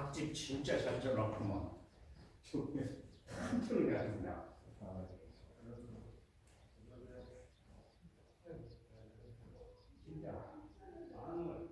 닭집 진짜 잘 쪄놓구먼. 한 틀을 가지나 진짜 마늘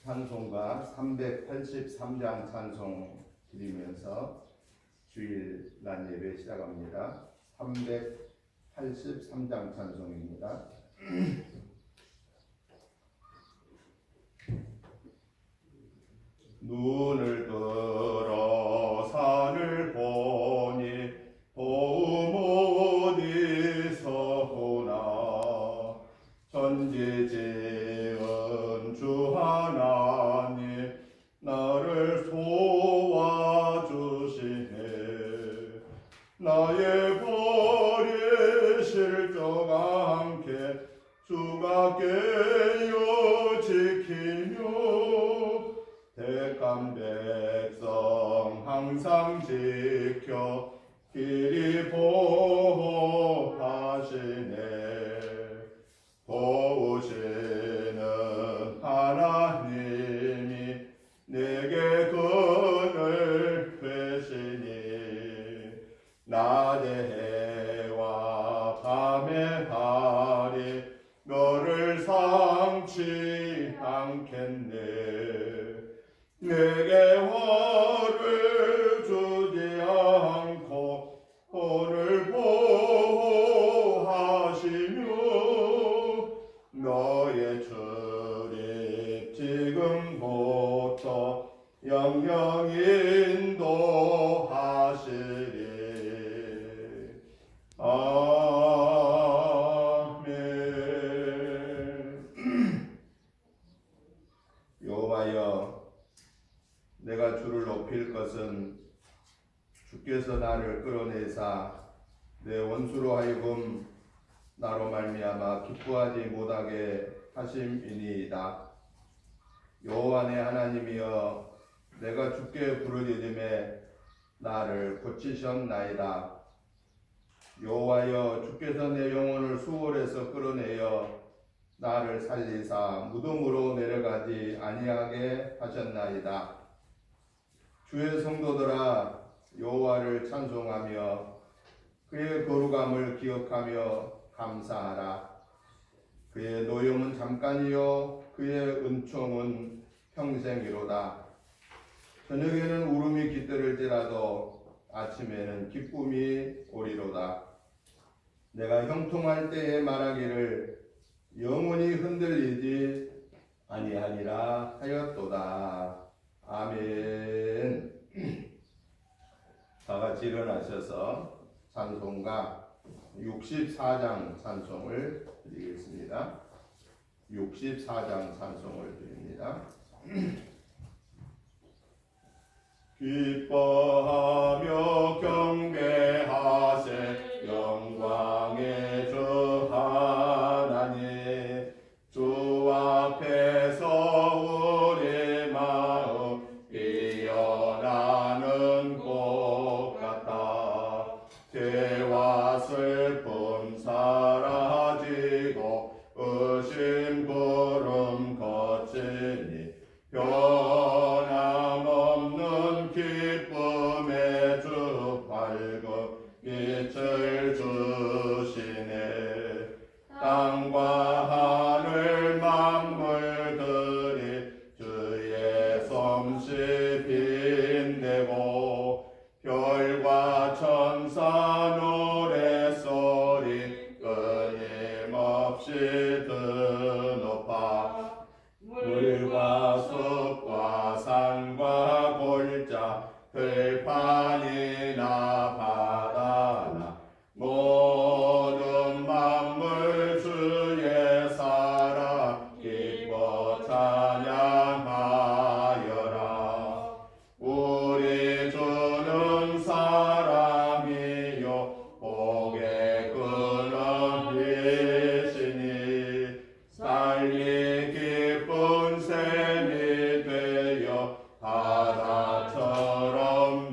찬송가 383장 찬송 드리면서 주일 날 예배 시작합니다. 383장 찬송입니다. 눈을 들어 산을 보니 도움 어디서 오나 전지지은 주 하나님 나를 도와주시네. 나의 버리실 적 않게 주가 깨어 지키며 택한 백성 항상 지켜 길이 보호하시네. 도우시는 하나님이 내게 그늘 되시니 낮에 해와 밤에 달이 너를 상치 않겠네. 내게 화를 주지 않고 오늘 보호하시며 너의 출입 지금부터 영영 인도하시리. 아멘. 여호와여, 내가 주를 높일 것은 주께서 나를 끌어내사 내 원수로 하여금 나로 말미암아 기뻐하지 못하게 하심이니이다. 여호와 내 하나님이여, 내가 주께 부르짖음에 나를 고치셨나이다. 여호와여, 주께서 내 영혼을 수월에서 끌어내어 나를 살리사 무덤으로 내려가지 아니하게 하셨나이다. 주의 성도들아, 여호와를 찬송하며 그의 거룩함을 기억하며 감사하라. 그의 노염은 잠깐이요 그의 은총은 평생이로다. 저녁에는 울음이 깃들을지라도 아침에는 기쁨이 오리로다. 내가 형통할 때에 말하기를 영원히 흔들리지 아니하리라 하였도다. 아멘. 다 같이 일어나셔서 찬송가 64장 찬송을 드리겠습니다. 64장 찬송을 드립니다. 기뻐하며 경배하세 영광의 주 하나님. 주 앞에서 우리 마음 피어나는 꽃 같아. 죄와 슬픔 사라지고 의심 구름 거치니 변함없는 기쁨의 주 밝은 빛을 주시네. 땅과 하늘 만물 빨리 기쁜 샘이 되어 바다처럼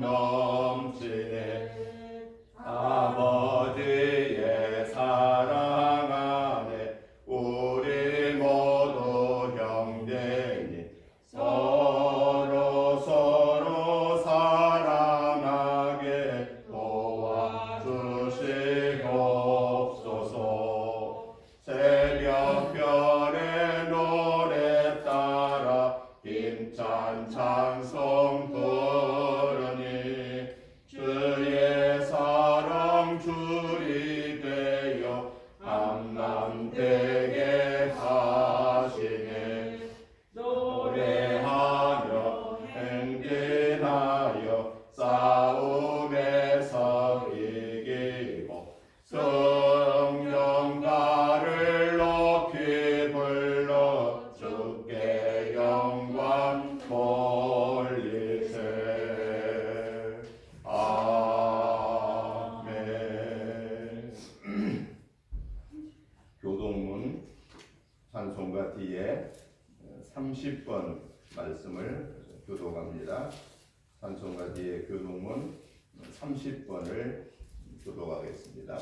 넘치네. 아버지의 사랑 안에 우리 모두 형제니 서로 사랑하게 도와주시옵소서. 새벽별의 노래 따라 힘찬 찬송 부르니 주의 사랑 줄이 되어 한만 되게 하시네. 노래하며 행진하여 싸움에서 이기고 성령가를 높이 불러 주께 영광 돌리세. 아멘. 교동문 찬송가 뒤에 30번 말씀을 교독합니다. 찬송가 뒤에 교동문 30번을 교독하겠습니다.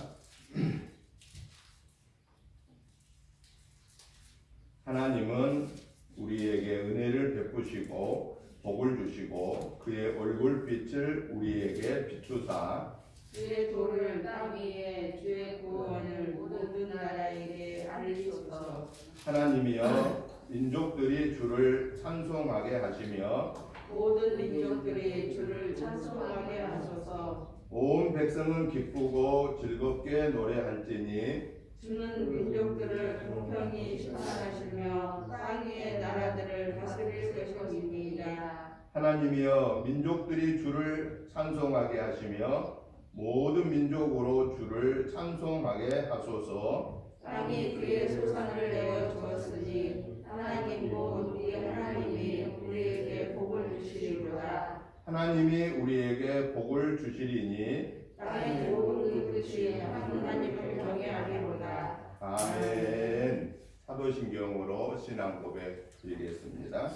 하나님은 우리에게 은혜를 베푸시고 복을 주시고 그의 얼굴빛을 우리에게 비추사 주의 도를 땅 위에 주의 구원을 모든 나라에게 알리소서. 하나님이여 민족들이 주를 찬송하게 하시며 모든 민족들이 주를 찬송하게 하소서. 온 백성은 기쁘고 즐겁게 노래할지니 주는 민족들을 공평히 심판하시며 땅 위의 나라들을 다스릴 것입니다. 하나님이여 민족들이 주를 찬송하게 하시며 모든 민족으로 주를 찬송하게 하소서. 땅이 그의 소산을 내어 주었으니 하나님 곧 우리 하나님이 우리에게 복을 주시리로다. 하나님이 우리에게 복을 주시리니 땅의 모든 끝이 하나님을 경외하리로다. 아멘. 사도신경으로 신앙 고백 드리겠습니다.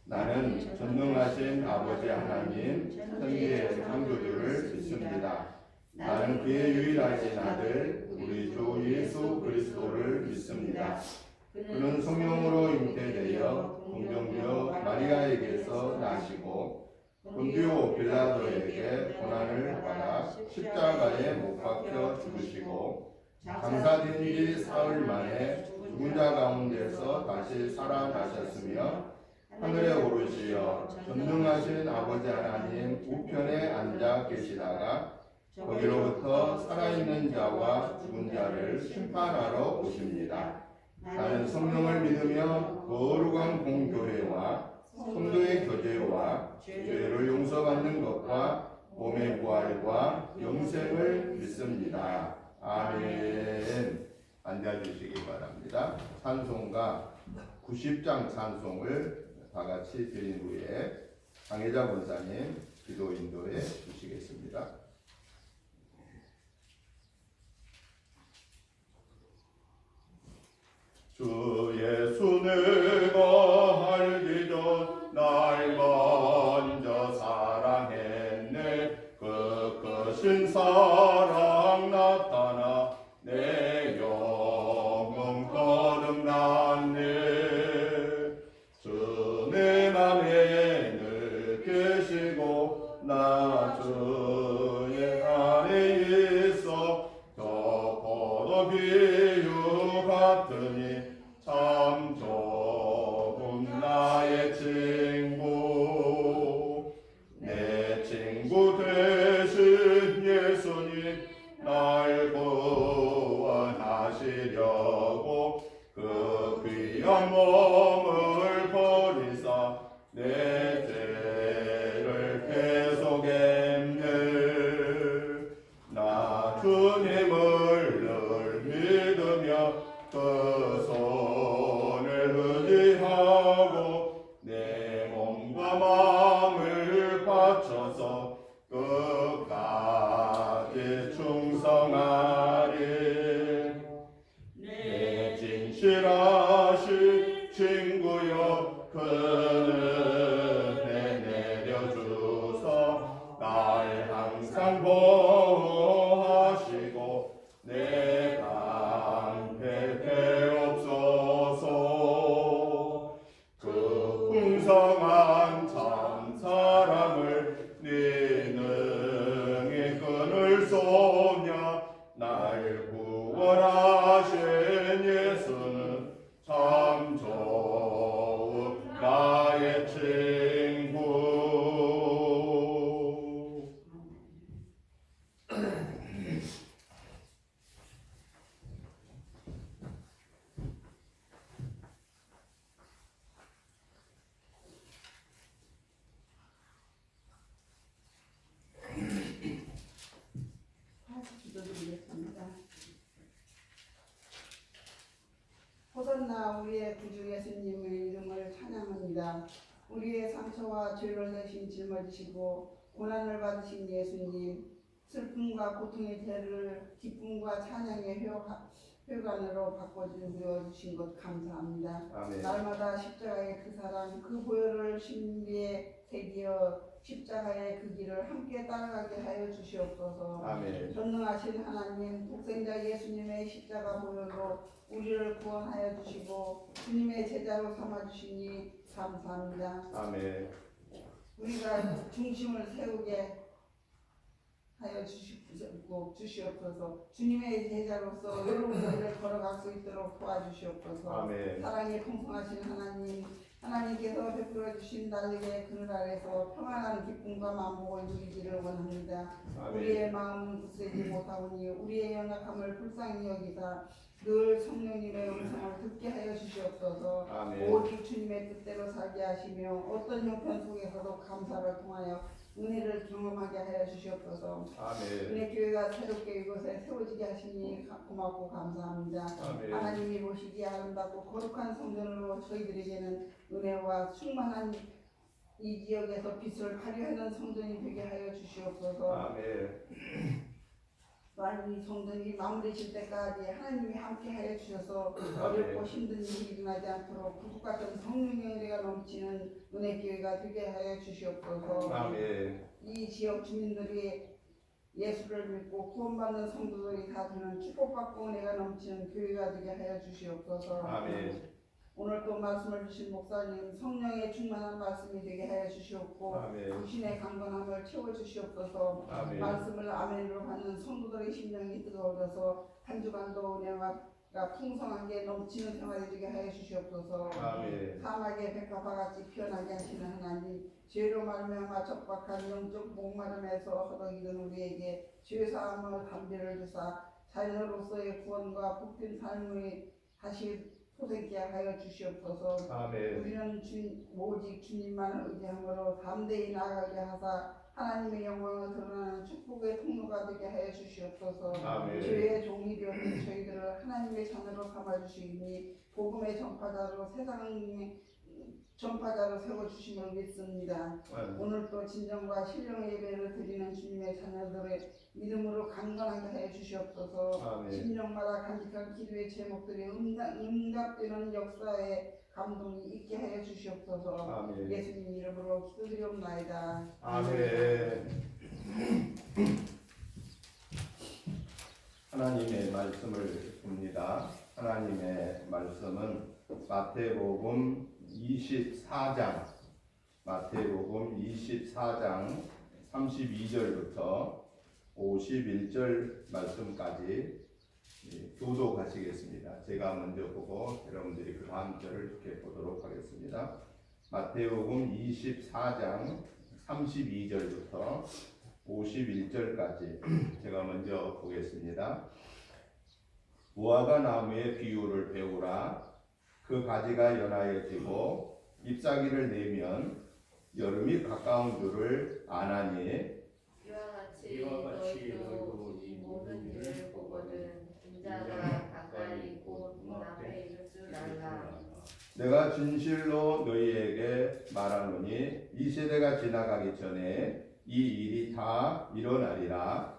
나는 전능하신 아버지 하나님 천지의 창조주를 믿습니다. 나는 그의 유일하신 아들 우리 주 예수 그리스도를 믿습니다. 그는 성령으로 잉태되어 동정녀 마리아에게서 나시고 본디오 빌라도에게 고난을 받아 십자가에 못 박혀 죽으시고 장사된 지 사흘 만에 죽은 자 가운데서 다시 살아나셨으며 하늘에 오르시어 전능하신 아버지 하나님 우편에 앉아 계시다가 거기로부터 살아있는 자와 죽은 자를 심판하러 오십니다. 나는 성령을 믿으며 거룩한 공교회와 성도의 교제와 죄를 용서받는 것과 몸의 부활과 영생을 믿습니다. 아멘. 앉아주시기 바랍니다. 찬송가 90장 찬송을 다 같이 드린 후에 강혜자 권사님 기도 인도해 주시겠습니다. 주 예수 내가 알기 전 날 먼저 사랑했네. 그 크신 사랑 나타나 내 영혼 거듭났네. 주 내 맘에 늘 계시고 나 주의 안에 있어 저 포도 비유 같으니 참 좋은 나의 친구. 내 친구 되신 예수님 날 구원하시려고 그 귀한 몸을 버리사 내 죄를 계속했네. 나 주님을 늘 믿으며 그 손을 의지하고 내 몸과 마음을 바쳐서 끝까지 충성하리. 내 진실하신 친구여 큰 은혜 내려주소 날 항상 보호하시고 내 방패 되옵소서 그 풍성한 참 사랑을 네 능히 끊을 수 없냐 날 구원하신 예수는 참 좋은 나의 친구. 기도드리겠습니다. 호산나 우리의 구주 예수님의 이름을 찬양합니다. 우리의 상처와 죄를 대신 짊어지시고 고난을 받으신 예수님, 슬픔과 고통의 죄를 기쁨과 찬양의 회관으로 바꿔주신 것 감사합니다. 아멘. 날마다 십자가의 그 사랑, 그 보혈을 신비에 새기어 십자가의 그 길을 함께 따라가게 하여 주시옵소서. 아멘. 전능하신 하나님, 독생자 예수님의 십자가 보혈로 우리를 구원하여 주시고 주님의 제자로 삼아 주시니 감사합니다. 아멘. 우리가 중심을 세우게 하여 주시옵소서. 주님의 제자로서 외로운 길을 걸어갈 수 있도록 도와주시옵소서. 아멘. 사랑이 풍성하신 하나님, 하나님께서 베풀어 주신 날개의 그늘 아래서 평안한 기쁨과 만복을 누리기를 원합니다. 아멘. 우리의 마음은 굳세지 못하오니 우리의 연약함을 불쌍히 여기사 늘 성령님의 음성을 듣게 하여 주시옵소서. 아멘. 오직 주님의 뜻대로 살게 하시며 어떤 형편 속에서도 감사를 통하여 은혜를 경험하게 하여 주시옵소서. 아멘. 은혜 교회가 새롭게 이곳에 세워지게 하시니 고맙고 감사합니다. 아멘. 하나님이 보시기에 아름답고 거룩한 성전으로 저희들에게는 은혜와 충만한 이 지역에서 빛을 발휘하는 성전이 되게 하여 주시옵소서. 아멘. 또한 이 성전이 마무리될 때까지 하나님이 함께 하여 주셔서 어렵고 힘든 일이 일어나지 않도록 구속 같은 성령의 은혜가 넘치는 은혜 교회가 되게 하여 주시옵소서. 아멘. 이 지역 주민들이 예수를 믿고 구원받는 성도들이 다 되는 축복받고 은혜가 넘치는 교회가 되게 하여 주시옵소서. 아멘. 오늘 또 말씀을 주신 목사님 성령의 충만한 말씀이 되게 하여 주시옵고 아멘. 당신의 강건함을 채워 주시옵소서. 아멘. 말씀을 아멘으로 받는 성도들의 심령이 뜨거워져서 한 주간도 은혜가 풍성하게 넘치는 생활이 되게 하여 주시옵소서. 아멘. 사막의 백합화같이 피어나게 하시는 하나님, 죄로 말미암아 척박한 영적 목마름에서 허덕이던 우리에게 죄사함을 담대를 주사 자녀로서의 구원과 복된 삶을 다시 솟게 하여 주시옵소서. 아멘. 우리는 오직 주님만을 의지함으로 담대히 나아가게 하사 하나님의 영광을 드러나는 축복의 통로가 되게 하여 주시옵소서. 아멘. 죄의 종이 되었는 저희들을 하나님의 자녀로 삼아주시니 복음의 전파자로 세상의 전파자로 세워주심을 믿습니다. 아멘. 오늘 또 진정과 신령의 예배를 드리는 주님의 자녀들의 믿음으로 강건하게 하여 주시옵소서. 아멘. 심령마다 간직한 기도의 제목들이 응답되는 역사에 감동이 있게 하여 주시옵소서. 아멘. 예수님 이름으로 기도드리옵나이다. 아멘. 하나님의 말씀을 봅니다. 하나님의 말씀은 마태복음 24장 32절부터 51절 말씀까지 교독하시겠습니다. 제가 먼저 보고 여러분들이 그 다음 절을 이렇게 보도록 하겠습니다. 마태복음 24장 32절부터 51절까지 제가 먼저 보겠습니다. 무화과 나무의 비유를 배우라. 그 가지가 연하여지고 잎사귀를 내면 여름이 가까운 줄을 아나니 이와 같이 너희도 이 모든 일을 보거든 인자가 가까이 있고 눈앞에 있을 줄 알라. 내가 진실로 너희에게 말하노니 이 세대가 지나가기 전에 이 일이 다 일어나리라.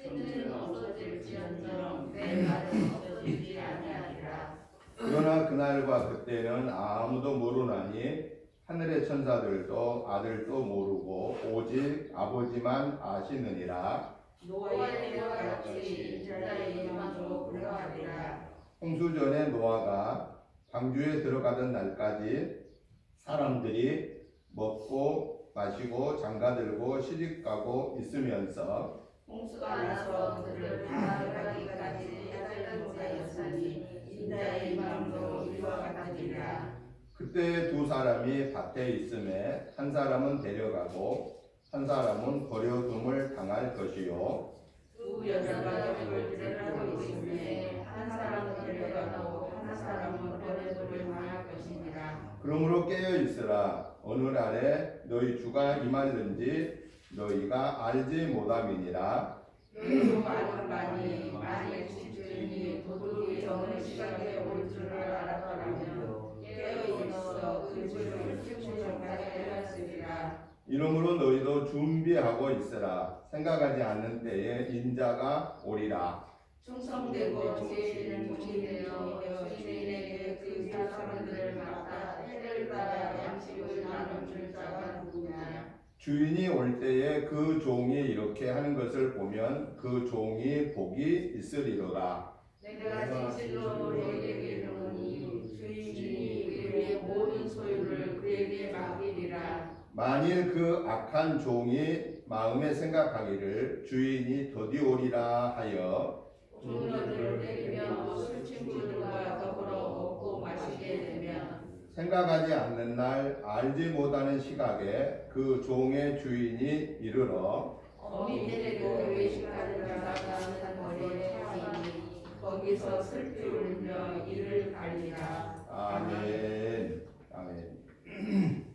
천지는 없어질지언정 내 말은 없어지지 아니하리라. 그러나 그날과 그때는 아무도 모르나니 하늘의 천사들도 아들도 모르고 오직 아버지만 아시느니라. 노아의 때와 같이 인자의 임함으로 불러하리라. 홍수 전에 노아가 방주에 들어가던 날까지 사람들이 먹고 마시고 장가들고 시집가고 있으면서 홍수가 나서 그들을 구하기까지 짧은 자였으니 인자의 임함으로 이와 같으리라. 그때 두 사람이 밭에 있음에 한 사람은 데려가고 한 사람은 버려둠을 당할 것이요 두 여자가 벽을 하고 있음에 한 사람은 데려가고 한 사람은 버려둠을 당할 것이니라. 그러므로 깨어 있으라. 어느 날에 너희 주가 임하는지 너희가 알지 못함이니라. 너희도 아는 바니 만일 집주인이 도둑이 어느 시간에 올 줄을 알았더라면 깨어있어 그 집을 충분하게 하였으리라. 이러므로 너희도 준비하고 있으라. 생각하지 않는 때에 인자가 오리라. 충성되고 죄인은 종이되어 주인에게 그 사람들을 맡아 해를 따라 양식을 나눌 줄 자가 누구냐. 주인이 올 때에 그 종이 이렇게 하는 것을 보면 그 종이 복이 있으리로다. 내가 진실로 너희에게 이르노니 주인이 그의 모든 소유를 그에게 맡기리라. 만일 그 악한 종이 마음에 생각하기를 주인이 더디 오리라 하여 종들을 때리며 술친구들과 더불어 먹고 마시게 되면 생각하지 않는 날 알지 못하는 시각에 그 종의 주인이 이르러 어미 때리고 외식하는 자가 한 거리에 가니 거기서 슬피 울며 이를 갈리라. 아멘. 아멘.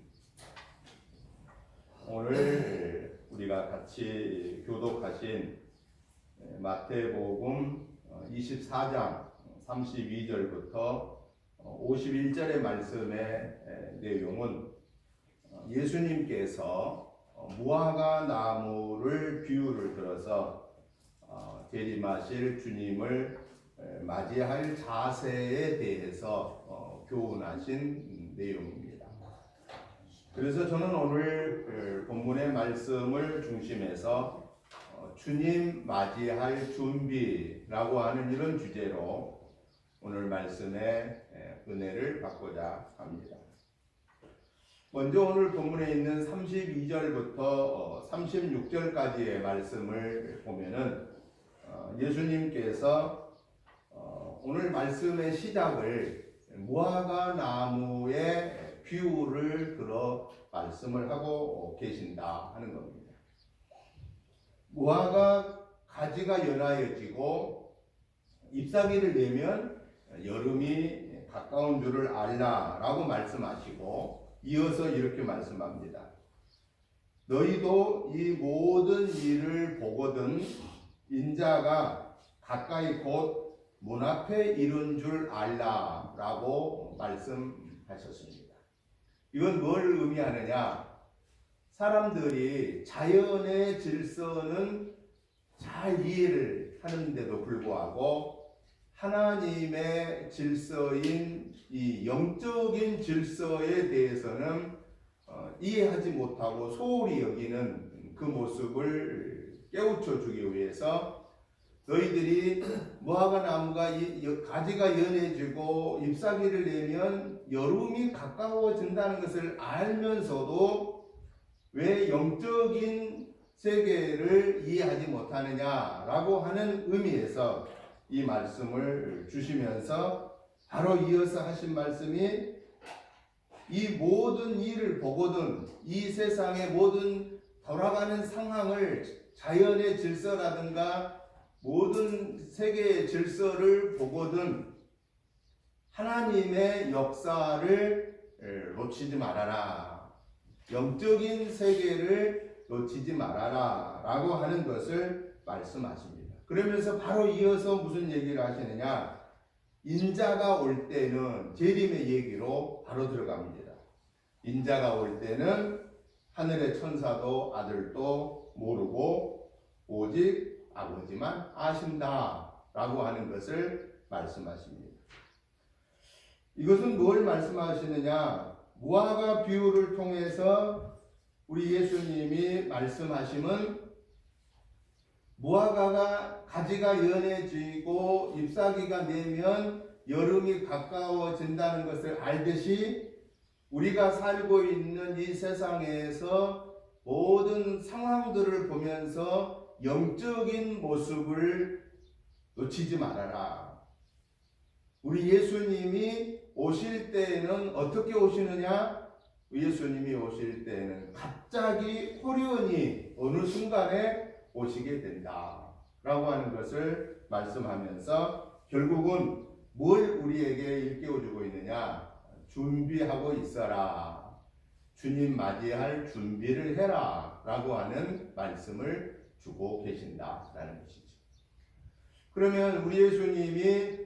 오늘 우리가 같이 교독하신 마태복음 24장 32절부터 51절의 말씀의 내용은 예수님께서 무화과 나무를 비유를 들어서 재림하실 주님을 맞이할 자세에 대해서 교훈하신 내용입니다. 그래서 저는 오늘 본문의 말씀을 중심해서 주님 맞이할 준비라고 하는 이런 주제로 오늘 말씀의 은혜를 받고자 합니다. 먼저 오늘 본문에 있는 32절부터 36절까지의 말씀을 보면은 예수님께서 오늘 말씀의 시작을 무화과 나무의 비유를 들어 말씀을 하고 계신다 하는 겁니다. 무화과 가지가 연하여지고 잎사귀를 내면 여름이 가까운 줄을 알라라고 말씀하시고 이어서 이렇게 말씀합니다. 너희도 이 모든 일을 보거든 인자가 가까이 곧 문 앞에 이른 줄 알라라고 말씀하셨습니다. 이건 뭘 의미하느냐? 사람들이 자연의 질서는 잘 이해를 하는데도 불구하고 하나님의 질서인 이 영적인 질서에 대해서는 이해하지 못하고 소홀히 여기는 그 모습을 깨우쳐 주기 위해서 너희들이 무화과 나무가 가지가 연해지고 잎사귀를 내면 여름이 가까워진다는 것을 알면서도 왜 영적인 세계를 이해하지 못하느냐라고 하는 의미에서 이 말씀을 주시면서 바로 이어서 하신 말씀이 이 모든 일을 보거든 이 세상의 모든 돌아가는 상황을 자연의 질서라든가 모든 세계의 질서를 보거든 하나님의 역사를 놓치지 말아라. 영적인 세계를 놓치지 말아라 라고 하는 것을 말씀하십니다. 그러면서 바로 이어서 무슨 얘기를 하시느냐? 인자가 올 때는 재림의 얘기로 바로 들어갑니다. 인자가 올 때는 하늘의 천사도 아들도 모르고 오직 아버지만 아신다 라고 하는 것을 말씀하십니다. 이것은 뭘 말씀하시느냐? 무화과 비유를 통해서 우리 예수님이 말씀하심은 무화과가 가지가 연해지고 잎사귀가 내면 여름이 가까워진다는 것을 알듯이 우리가 살고 있는 이 세상에서 모든 상황들을 보면서 영적인 모습을 놓치지 말아라. 우리 예수님이 오실 때에는 어떻게 오시느냐? 예수님이 오실 때에는 갑자기 호련히 어느 순간에 오시게 된다 라고 하는 것을 말씀하면서 결국은 뭘 우리에게 일깨워주고 있느냐? 준비하고 있어라. 주님 맞이할 준비를 해라 라고 하는 말씀을 주고 계신다라는 것이죠. 그러면 우리 예수님이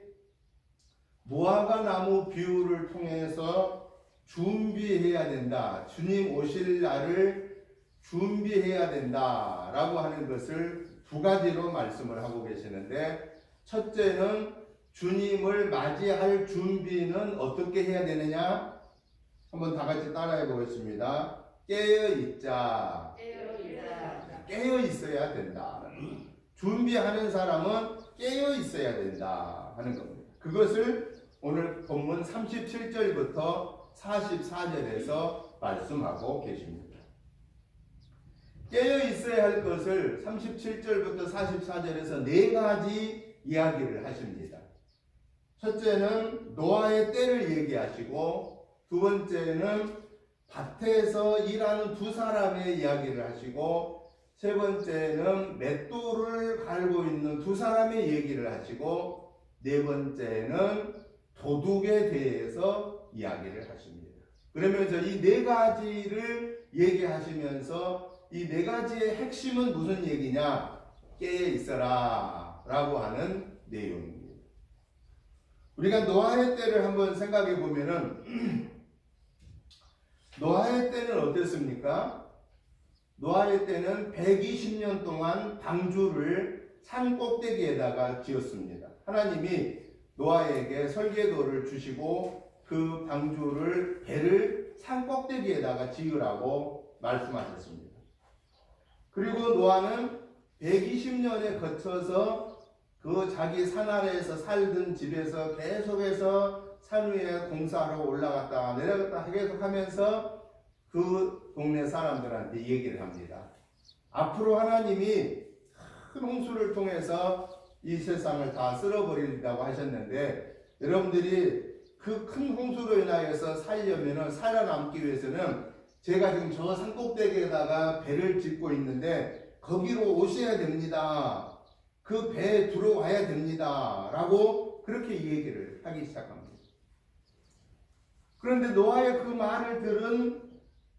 무화과 나무 비유를 통해서 준비해야 된다. 주님 오실 날을 준비해야 된다 라고 하는 것을 두 가지로 말씀을 하고 계시는데, 첫째는 주님을 맞이할 준비는 어떻게 해야 되느냐? 한번 다 같이 따라해 보겠습니다. 깨어 있자. 깨어 있어야 된다. 준비하는 사람은 깨어 있어야 된다 하는 겁니다. 그것을 오늘 본문 37절부터 44절에서 말씀하고 계십니다. 깨어 있어야 할 것을 37절부터 44절에서 네 가지 이야기를 하십니다. 첫째는 노아의 때를 얘기하시고, 두 번째는 밭에서 일하는 두 사람의 이야기를 하시고, 세 번째는 맷돌을 갈고 있는 두 사람의 얘기를 하시고, 네 번째는 도둑에 대해서 이야기를 하십니다. 그러면서 이 네 가지를 얘기하시면서 이 네 가지의 핵심은 무슨 얘기냐? 깨어 있어라 라고 하는 내용입니다. 우리가 노아의 때를 한번 생각해 보면은 노아의 때는 어땠습니까? 노아의 때는 120년 동안 방주를 산 꼭대기에다가 지었습니다. 하나님이 노아에게 설계도를 주시고 그 방주를 배를 산 꼭대기에다가 지으라고 말씀하셨습니다. 그리고 노아는 120년에 거쳐서 그 자기 산 아래에서 살던 집에서 계속해서 산 위에 공사하러 올라갔다 내려갔다 계속하면서 그 동네 사람들한테 얘기를 합니다. 앞으로 하나님이 큰 홍수를 통해서 이 세상을 다 쓸어버린다고 하셨는데, 여러분들이 그 큰 홍수로 인하여서 살아남기 위해서는 제가 지금 저 산꼭대기에다가 배를 짓고 있는데 거기로 오셔야 됩니다. 그 배에 들어와야 됩니다 라고 그렇게 얘기를 하기 시작합니다. 그런데 노아의 그 말을 들은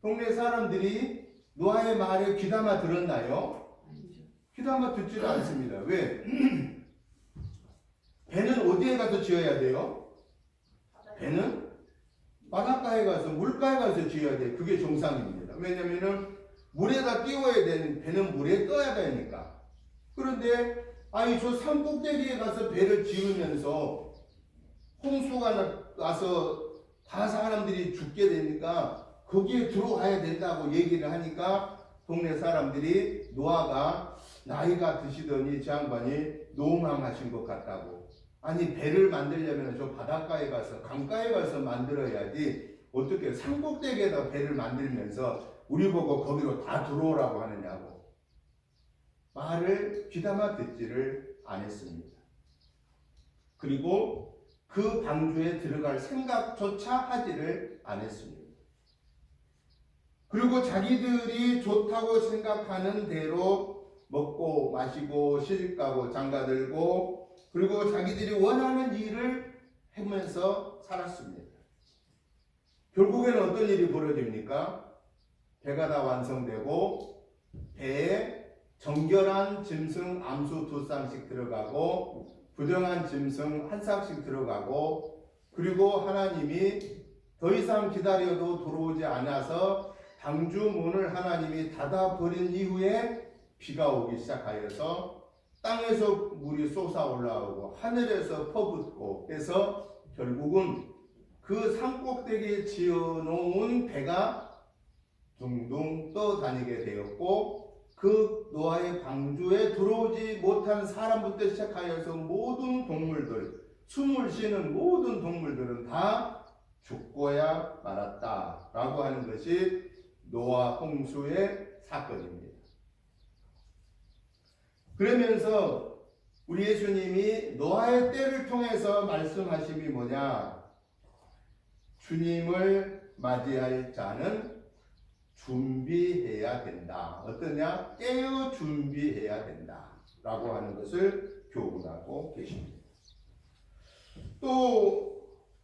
동네 사람들이 노아의 말에 귀담아 들었나요? 귀담아 듣지를 않습니다. 왜? 배는 어디에 가서 지어야 돼요? 배는 바닷가에 가서 물가에 가서 지어야 돼요. 그게 정상입니다. 왜냐면은 물에다 띄워야 되는, 배는 물에 떠야 되니까. 그런데 저 산 꼭대기에 가서 배를 지으면서 홍수가 나서 다 사람들이 죽게 되니까 거기에 들어가야 된다고 얘기를 하니까 동네 사람들이 노아가 나이가 드시더니 저 양반이 노망하신 것 같다고. 아니 배를 만들려면 저 바닷가에 가서 강가에 가서 만들어야지 어떻게 산 꼭대기에다 배를 만들면서 우리 보고 거기로 다 들어오라고 하느냐고. 말을 귀담아 듣지를 않았습니다. 그리고 그 방주에 들어갈 생각조차 하지를 않았습니다. 그리고 자기들이 좋다고 생각하는 대로 먹고 마시고 시집가고 장가들고 그리고 자기들이 원하는 일을 하면서 살았습니다. 결국에는 어떤 일이 벌어집니까? 배가 다 완성되고 배에 정결한 짐승 암수 2쌍씩 들어가고 부정한 짐승 1쌍씩 들어가고, 그리고 하나님이 더 이상 기다려도 들어오지 않아서 방주 문을 하나님이 닫아버린 이후에 비가 오기 시작하여서 땅에서 물이 쏟아 올라오고 하늘에서 퍼붓고 해서 결국은 그 산꼭대기에 지어놓은 배가 둥둥 떠다니게 되었고 그 노아의 방주에 들어오지 못한 사람부터 시작하여서 모든 동물들, 숨을 쉬는 모든 동물들은 다 죽고야 말았다라고 하는 것이 노아 홍수의 사건입니다. 그러면서 우리 예수님이 노아의 때를 통해서 말씀하심이 뭐냐? 주님을 맞이할 자는 준비해야 된다. 어떠냐? 깨어 준비해야 된다. 라고 하는 것을 교훈하고 계십니다. 또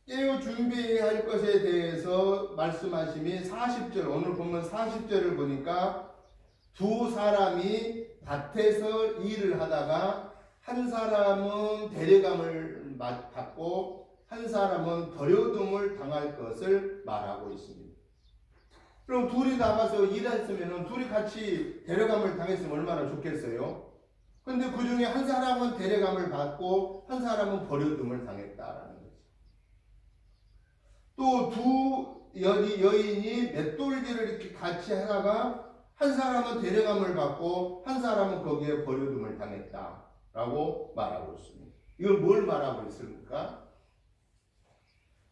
깨어 준비할 것에 대해서 말씀하심이 40절, 오늘 보면 40절을 보니까 두 사람이 밭에서 일을 하다가 한 사람은 데려감을 받고 한 사람은 버려둠을 당할 것을 말하고 있습니다. 그럼 둘이 나가서 일했으면 둘이 같이 데려감을 당했으면 얼마나 좋겠어요? 근데 그 중에 한 사람은 데려감을 받고 한 사람은 버려둠을 당했다라는 거죠. 또 두 여인이 맷돌질을 이렇게 같이 하다가 한 사람은 데려감을 받고 한 사람은 거기에 버려둠을 당했다라고 말하고 있습니다. 이건 뭘 말하고 있습니까?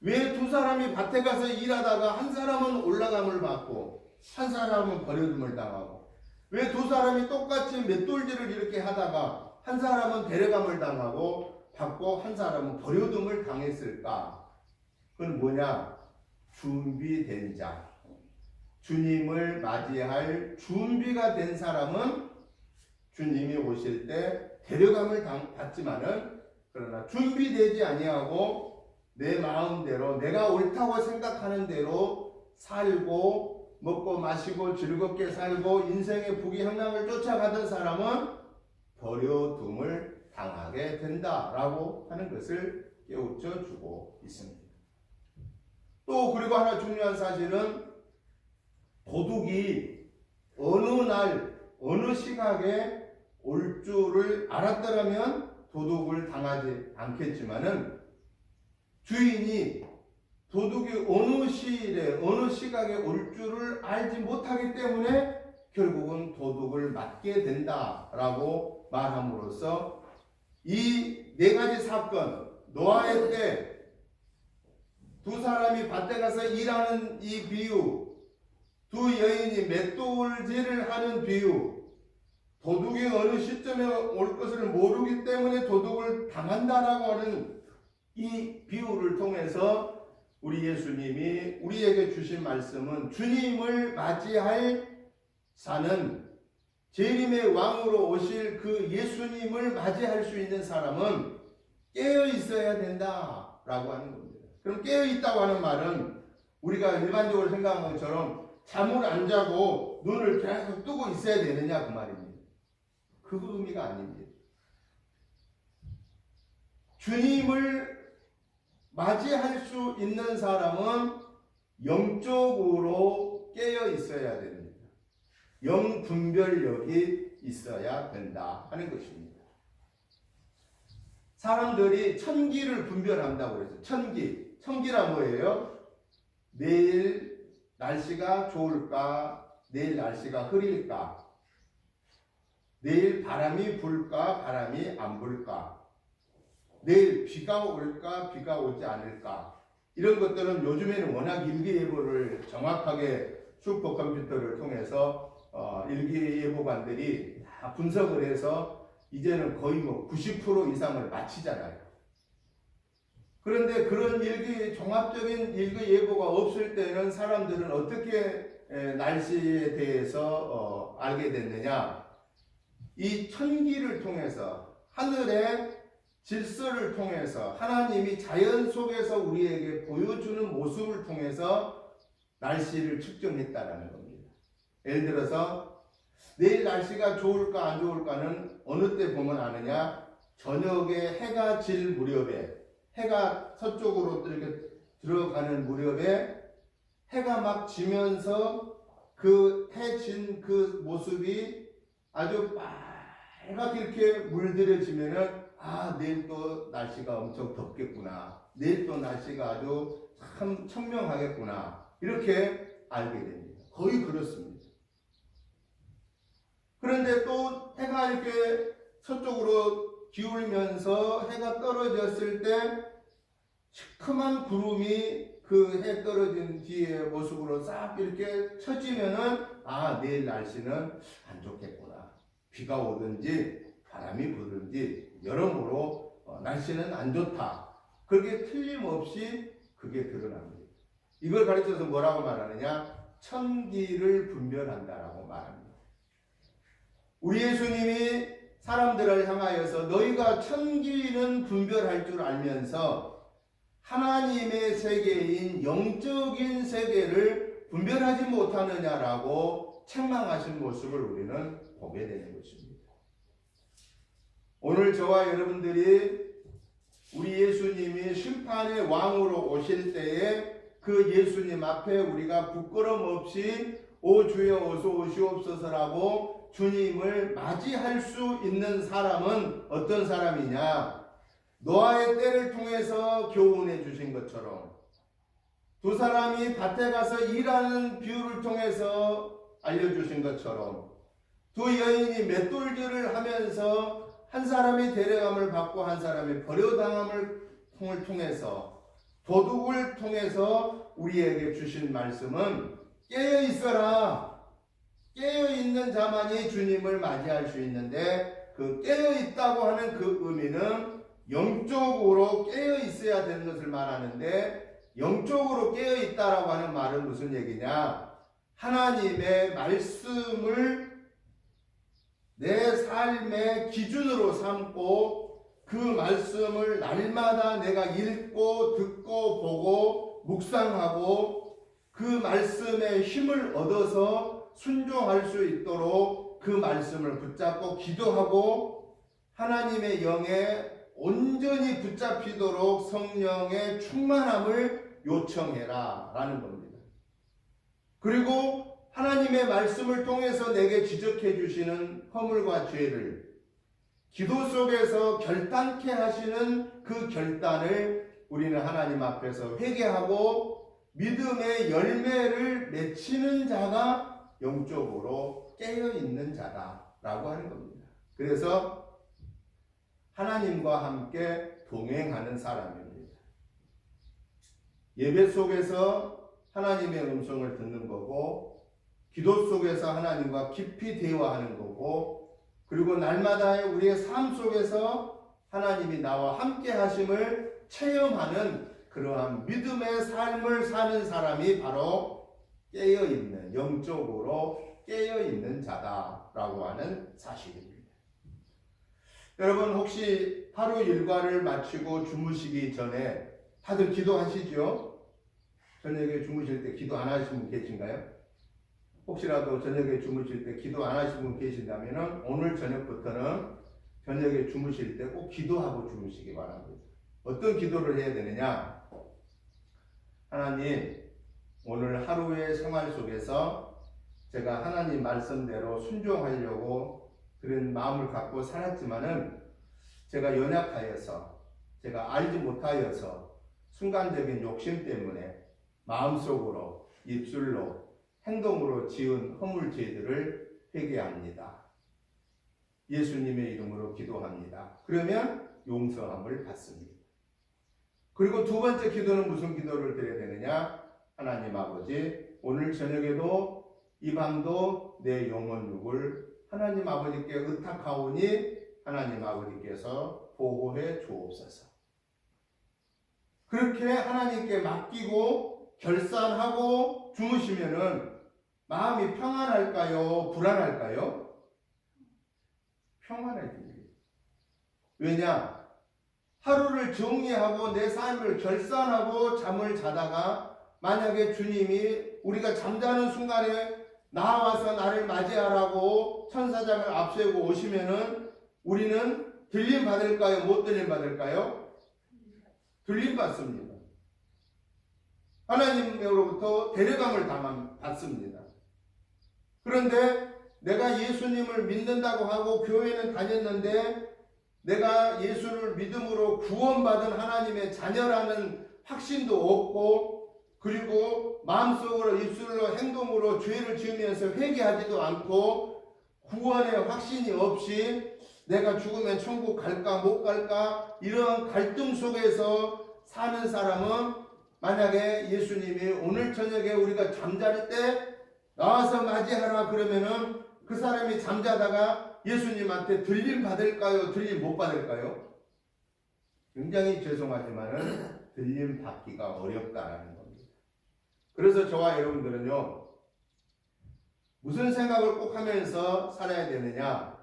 왜 두 사람이 밭에 가서 일하다가 한 사람은 올라감을 받고 한 사람은 버려둠을 당하고 왜 두 사람이 똑같이 맷돌질을 이렇게 하다가 한 사람은 데려감을 당하고 받고 한 사람은 버려둠을 당했을까? 그건 뭐냐? 준비된 자. 주님을 맞이할 준비가 된 사람은 주님이 오실 때 데려감을 받지만은 그러나 준비되지 아니하고 내 마음대로 내가 옳다고 생각하는 대로 살고 먹고 마시고 즐겁게 살고 인생의 부귀영락을 쫓아가던 사람은 버려둠을 당하게 된다라고 하는 것을 깨우쳐 주고 있습니다. 또 그리고 하나 중요한 사실은 도둑이 어느 날 어느 시각에 올 줄을 알았더라면 도둑을 당하지 않겠지만은 주인이 도둑이 어느 시일에 어느 시각에 올 줄을 알지 못하기 때문에 결국은 도둑을 맞게 된다라고 말함으로써 이 네 가지 사건, 노아의 때 두 사람이 밭에 가서 일하는 이 비유, 두 여인이 맷돌질을 하는 비유, 도둑이 어느 시점에 올 것을 모르기 때문에 도둑을 당한다라고 하는 이 비유를 통해서 우리 예수님이 우리에게 주신 말씀은 주님을 맞이할 사는 재림의 왕으로 오실 그 예수님을 맞이할 수 있는 사람은 깨어 있어야 된다라고 하는 겁니다. 그럼 깨어 있다고 하는 말은 우리가 일반적으로 생각하는 것처럼 잠을 안 자고 눈을 계속 뜨고 있어야 되느냐 그 말입니다. 그 의미가 아닙니다. 주님을 맞이할 수 있는 사람은 영적으로 깨어 있어야 됩니다. 영 분별력이 있어야 된다 하는 것입니다. 사람들이 천기를 분별한다고 그랬어요. 천기란 뭐예요? 내일 날씨가 좋을까? 내일 날씨가 흐릴까? 내일 바람이 불까? 바람이 안 불까? 내일 비가 올까? 비가 오지 않을까? 이런 것들은 요즘에는 워낙 일기예보를 정확하게 슈퍼컴퓨터를 통해서 일기예보관들이 다 분석을 해서 이제는 거의 90% 이상을 마치잖아요. 그런데 그런 종합적인 일기예보가 없을 때는 사람들은 어떻게 날씨에 대해서 알게 됐느냐? 이 천기를 통해서 하늘의 질서를 통해서 하나님이 자연 속에서 우리에게 보여주는 모습을 통해서 날씨를 측정했다라는 겁니다. 예를 들어서 내일 날씨가 좋을까 안 좋을까는 어느 때 보면 아느냐? 저녁에 해가 질 무렵에 해가 서쪽으로 이렇게 들어가는 무렵에 해가 막 지면서 그 해 진 그 모습이 아주 빨갛게 이렇게 물들여지면은 아, 내일 또 날씨가 엄청 덥겠구나. 내일 또 날씨가 아주 참 청명하겠구나 이렇게 알게 됩니다. 거의 그렇습니다. 그런데 또 해가 이렇게 서쪽으로 기울면서 해가 떨어졌을 때 시큼한 구름이 그 해 떨어진 뒤의 모습으로 싹 이렇게 쳐지면은 내일 날씨는 안 좋겠구나. 비가 오든지 바람이 부든지 여러모로 날씨는 안 좋다. 그게 틀림없이 그게 드러납니다. 이걸 가르쳐서 뭐라고 말하느냐? 천기를 분별한다라고 말합니다. 우리 예수님이 사람들을 향하여서 너희가 천기는 분별할 줄 알면서 하나님의 세계인 영적인 세계를 분별하지 못하느냐라고 책망하신 모습을 우리는 보게 되는 것입니다. 오늘 저와 여러분들이 우리 예수님이 심판의 왕으로 오실 때에 그 예수님 앞에 우리가 부끄럼 없이 오 주여 어서 오시옵소서라고 주님을 맞이할 수 있는 사람은 어떤 사람이냐? 노아의 때를 통해서 교훈해 주신 것처럼 두 사람이 밭에 가서 일하는 비유를 통해서 알려주신 것처럼 두 여인이 맷돌질을 하면서 한 사람이 데려감을 받고 한 사람이 버려당함을 통해서 도둑을 통해서 우리에게 주신 말씀은 깨어 있어라. 깨어 있는 자만이 주님을 맞이할 수 있는데 그 깨어 있다고 하는 그 의미는 영적으로 깨어 있어야 되는 것을 말하는데 영적으로 깨어 있다라고 하는 말은 무슨 얘기냐? 하나님의 말씀을 내 삶의 기준으로 삼고 그 말씀을 날마다 내가 읽고 듣고 보고 묵상하고 그 말씀의 힘을 얻어서 순종할 수 있도록 그 말씀을 붙잡고 기도하고 하나님의 영에 온전히 붙잡히도록 성령의 충만함을 요청해라 라는 겁니다. 그리고 하나님의 말씀을 통해서 내게 지적해 주시는 허물과 죄를 기도 속에서 결단케 하시는 그 결단을 우리는 하나님 앞에서 회개하고 믿음의 열매를 맺히는 자가 영적으로 깨어있는 자다라고 하는 겁니다. 그래서 하나님과 함께 동행하는 사람입니다. 예배 속에서 하나님의 음성을 듣는 거고 기도 속에서 하나님과 깊이 대화하는 거고 그리고 날마다의 우리의 삶 속에서 하나님이 나와 함께 하심을 체험하는 그러한 믿음의 삶을 사는 사람이 바로 깨어있는 영적으로 깨어있는 자다라고 하는 사실입니다. 여러분 혹시 하루 일과를 마치고 주무시기 전에 다들 기도하시죠? 저녁에 주무실 때 기도 안 하시는 분 계신가요? 혹시라도 저녁에 주무실 때 기도 안 하시는 분 계신다면 오늘 저녁부터는 저녁에 주무실 때 꼭 기도하고 주무시기 바랍니다. 어떤 기도를 해야 되느냐? 하나님, 오늘 하루의 생활 속에서 제가 하나님 말씀대로 순종하려고 그런 마음을 갖고 살았지만은 제가 연약하여서 제가 알지 못하여서 순간적인 욕심 때문에 마음속으로 입술로 행동으로 지은 허물죄들을 회개합니다. 예수님의 이름으로 기도합니다. 그러면 용서함을 받습니다. 그리고 두 번째 기도는 무슨 기도를 드려야 되느냐? 하나님 아버지, 오늘 저녁에도 이 밤도 내 영혼 육을 하나님 아버지께 의탁하오니 하나님 아버지께서 보호해 주옵소서. 그렇게 하나님께 맡기고 결산하고 주무시면은 마음이 평안할까요? 불안할까요? 평안해집니다. 왜냐? 하루를 정리하고 내 삶을 결산하고 잠을 자다가 만약에 주님이 우리가 잠자는 순간에 나와서 나를 맞이하라고 천사장을 앞세우고 오시면은 우리는 들림 받을까요? 못 들림 받을까요? 들림 받습니다. 하나님으로부터 데려감을 받습니다. 그런데 내가 예수님을 믿는다고 하고 교회는 다녔는데 내가 예수를 믿음으로 구원받은 하나님의 자녀라는 확신도 없고 그리고 마음속으로 입술로 행동으로 죄를 지으면서 회개하지도 않고 구원의 확신이 없이 내가 죽으면 천국 갈까 못 갈까 이런 갈등 속에서 사는 사람은 만약에 예수님이 오늘 저녁에 우리가 잠잘 때 나와서 맞이하라 그러면은 그 사람이 잠자다가 예수님한테 들림 받을까요? 들림 못 받을까요? 굉장히 죄송하지만은 들림 받기가 어렵다라는 겁니다. 그래서 저와 여러분들은요, 무슨 생각을 꼭 하면서 살아야 되느냐?